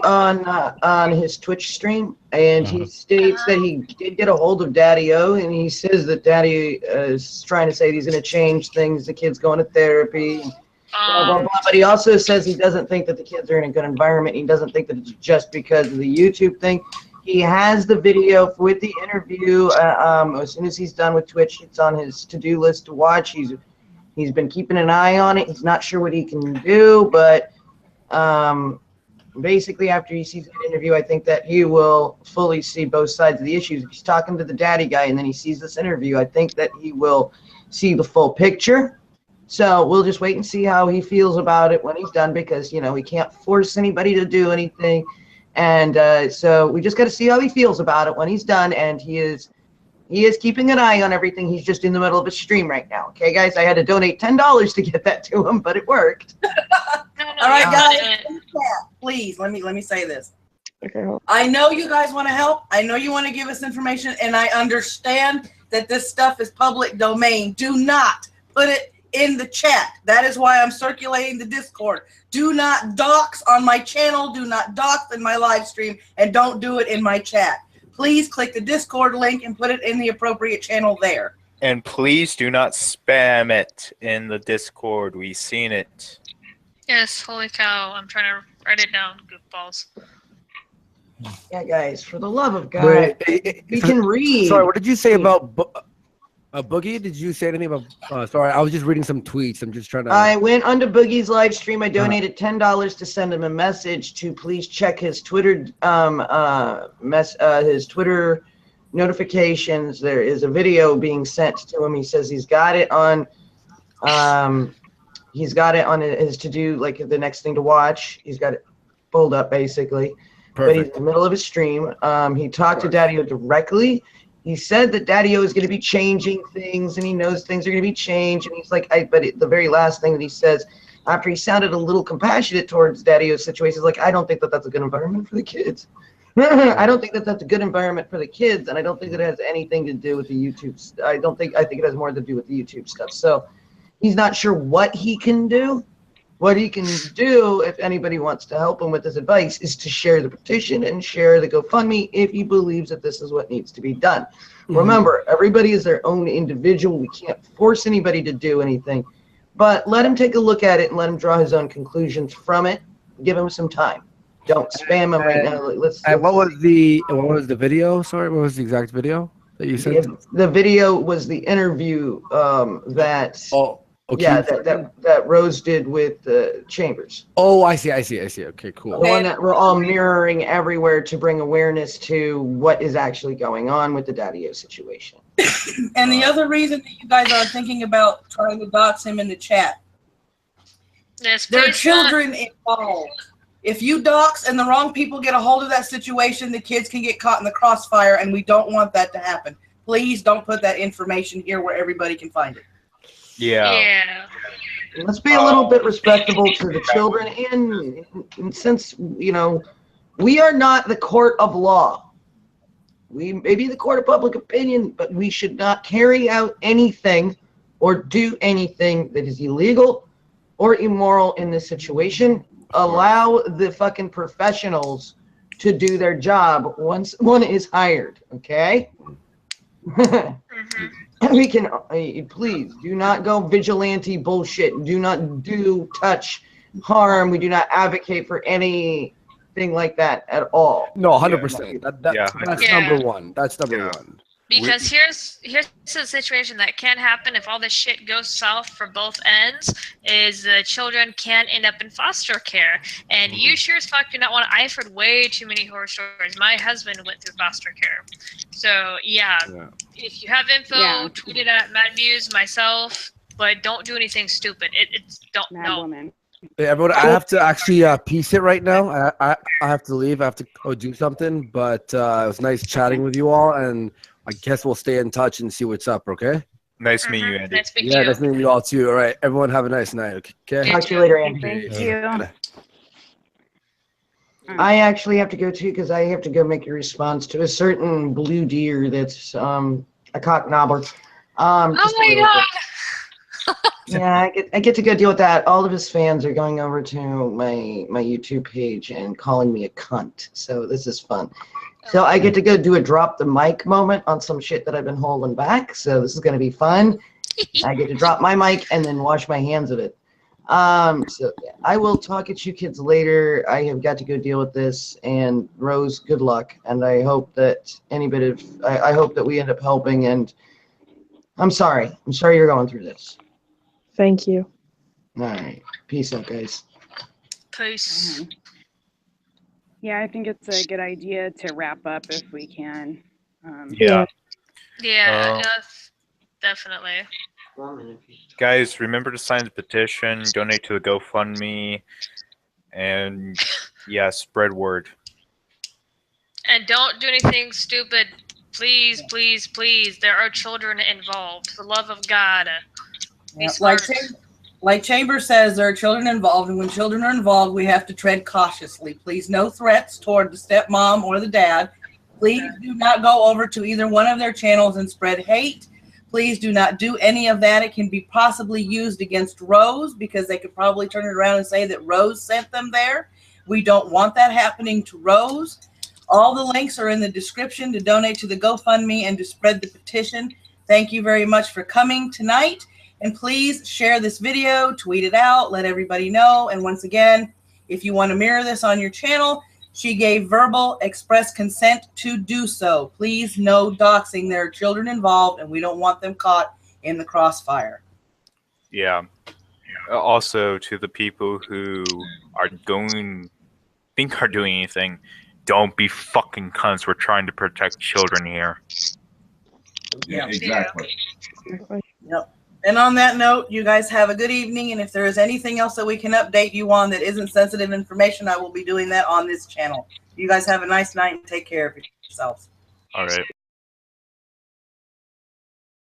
on his Twitch stream, and he states that he did get a hold of Daddy-O, and he says that Daddy is trying to say he's going to change things, the kid's going to therapy, blah, blah, blah. But he also says he doesn't think that the kids are in a good environment. He doesn't think that it's just because of the YouTube thing. He has the video with the interview. As soon as he's done with Twitch, it's on his to-do list to watch. He's been keeping an eye on it. He's not sure what he can do, but basically after he sees the interview, I think that he will fully see both sides of the issues. If he's talking to the daddy guy and then he sees this interview, I think that he will see the full picture. So we'll just wait and see how he feels about it when he's done, because, you know, we can't force anybody to do anything. And so we just got to see how he feels about it when he's done. And he is keeping an eye on everything. He's just in the middle of a stream right now. Okay, guys, I had to donate $10 to get that to him, but it worked. All right, guys, please let me say this. Okay. I know you guys want to help. I know you want to give us information, and I understand that this stuff is public domain. Do not put it in the chat. That is why I'm circulating the Discord. Do not dox on my channel. Do not dox in my live stream, and don't do it in my chat. Please click the Discord link and put it in the appropriate channel there. And please do not spam it in the Discord. We've seen it. Yes, holy cow. I'm trying to write it down, goofballs. Yeah, guys, for the love of God, we can read. Sorry, what did you say about Boogie? Did you say anything about? Sorry, I was just reading some tweets. I'm just trying to. I went onto Boogie's live stream. I donated $10 to send him a message to please check his Twitter his Twitter notifications. There is a video being sent to him. He says he's got it on his to-do, like the next thing to watch. He's got it pulled up basically. but he's in the middle of a stream. He talked to Daddy-O directly. He said that Daddy-O is going to be changing things, and he knows things are going to be changed. And he's like, the very last thing that he says, after he sounded a little compassionate towards Daddy-O's situation, is like, I don't think that that's a good environment for the kids. I don't think that that's a good environment for the kids, and I don't think that it has anything to do with the YouTube. I think it has more to do with the YouTube stuff. So he's not sure what he can do. What he can do, if anybody wants to help him with his advice, is to share the petition and share the GoFundMe if he believes that this is what needs to be done. Remember, everybody is their own individual. We can't force anybody to do anything, but let him take a look at it and let him draw his own conclusions from it. Give him some time. Don't spam him right now. What was the video? Sorry, what was the exact video that you said? The video was the interview that. Okay. Yeah, that Rose did with Chambers. Oh, I see. Okay, cool. The one that we're all mirroring everywhere to bring awareness to what is actually going on with the Daddy-O situation. And the other reason that you guys are thinking about trying to dox him in the chat, there are children involved. If you dox and the wrong people get a hold of that situation, the kids can get caught in the crossfire, and we don't want that to happen. Please don't put that information here where everybody can find it. Yeah. Let's be a little bit respectable to the children, and since, we are not the court of law. We may be the court of public opinion, but we should not carry out anything or do anything that is illegal or immoral in this situation. Allow the fucking professionals to do their job once one is hired, okay? We can, please do not go vigilante bullshit. Do not touch harm. We do not advocate for anything like that at all. No, 100%. That's number one. That's number one. Because here's the situation that can happen if all this shit goes south for both ends, is the children can end up in foster care. And you sure as fuck do not want to. I've heard way too many horror stories. My husband went through foster care. So, if you have info, tweet it at Maddy-MWM, myself, but don't do anything stupid. It's don't know. Hey, everyone, I have to actually piece it right now. I have to leave. I have to go do something. But it was nice chatting with you all, and I guess we'll stay in touch and see what's up, okay? Nice to meet you, Andy. Nice to meet you. Nice meeting you all too. All right, everyone have a nice night, okay? Talk to you later, Andy. Thank you. I actually have to go too, because I have to go make a response to a certain blue deer that's a cock knobbler. Oh my god! Yeah, I get to go deal with that. All of his fans are going over to my YouTube page and calling me a cunt. So this is fun. So I get to go do a drop the mic moment on some shit that I've been holding back. So this is going to be fun. I get to drop my mic and then wash my hands of it. So I will talk at you kids later. I have got to go deal with this, and Rose, good luck. And I hope that I hope that we end up helping. And I'm sorry you're going through this. Thank you. All right. Peace out, guys. Peace. Yeah, I think it's a good idea to wrap up if we can. Yeah. Yes, definitely. Guys, remember to sign the petition, donate to the GoFundMe, and spread word. And don't do anything stupid. Please, please, please. There are children involved. For the love of God. Be smart. Like Chambers says, there are children involved, and when children are involved, we have to tread cautiously. Please, no threats toward the stepmom or the dad. Please do not go over to either one of their channels and spread hate. Please do not do any of that. It can be possibly used against Rose, because they could probably turn it around and say that Rose sent them there. We don't want that happening to Rose. All the links are in the description to donate to the GoFundMe and to spread the petition. Thank you very much for coming tonight. And please share this video, tweet it out, let everybody know. And once again, if you want to mirror this on your channel, she gave verbal express consent to do so. Please, no doxing. There are children involved, and we don't want them caught in the crossfire. Yeah. Also, to the people who are doing anything, don't be fucking cunts. We're trying to protect children here. Yeah, exactly. Yep. And on that note, you guys have a good evening. And if there is anything else that we can update you on that isn't sensitive information, I will be doing that on this channel. You guys have a nice night and take care of yourselves. All right.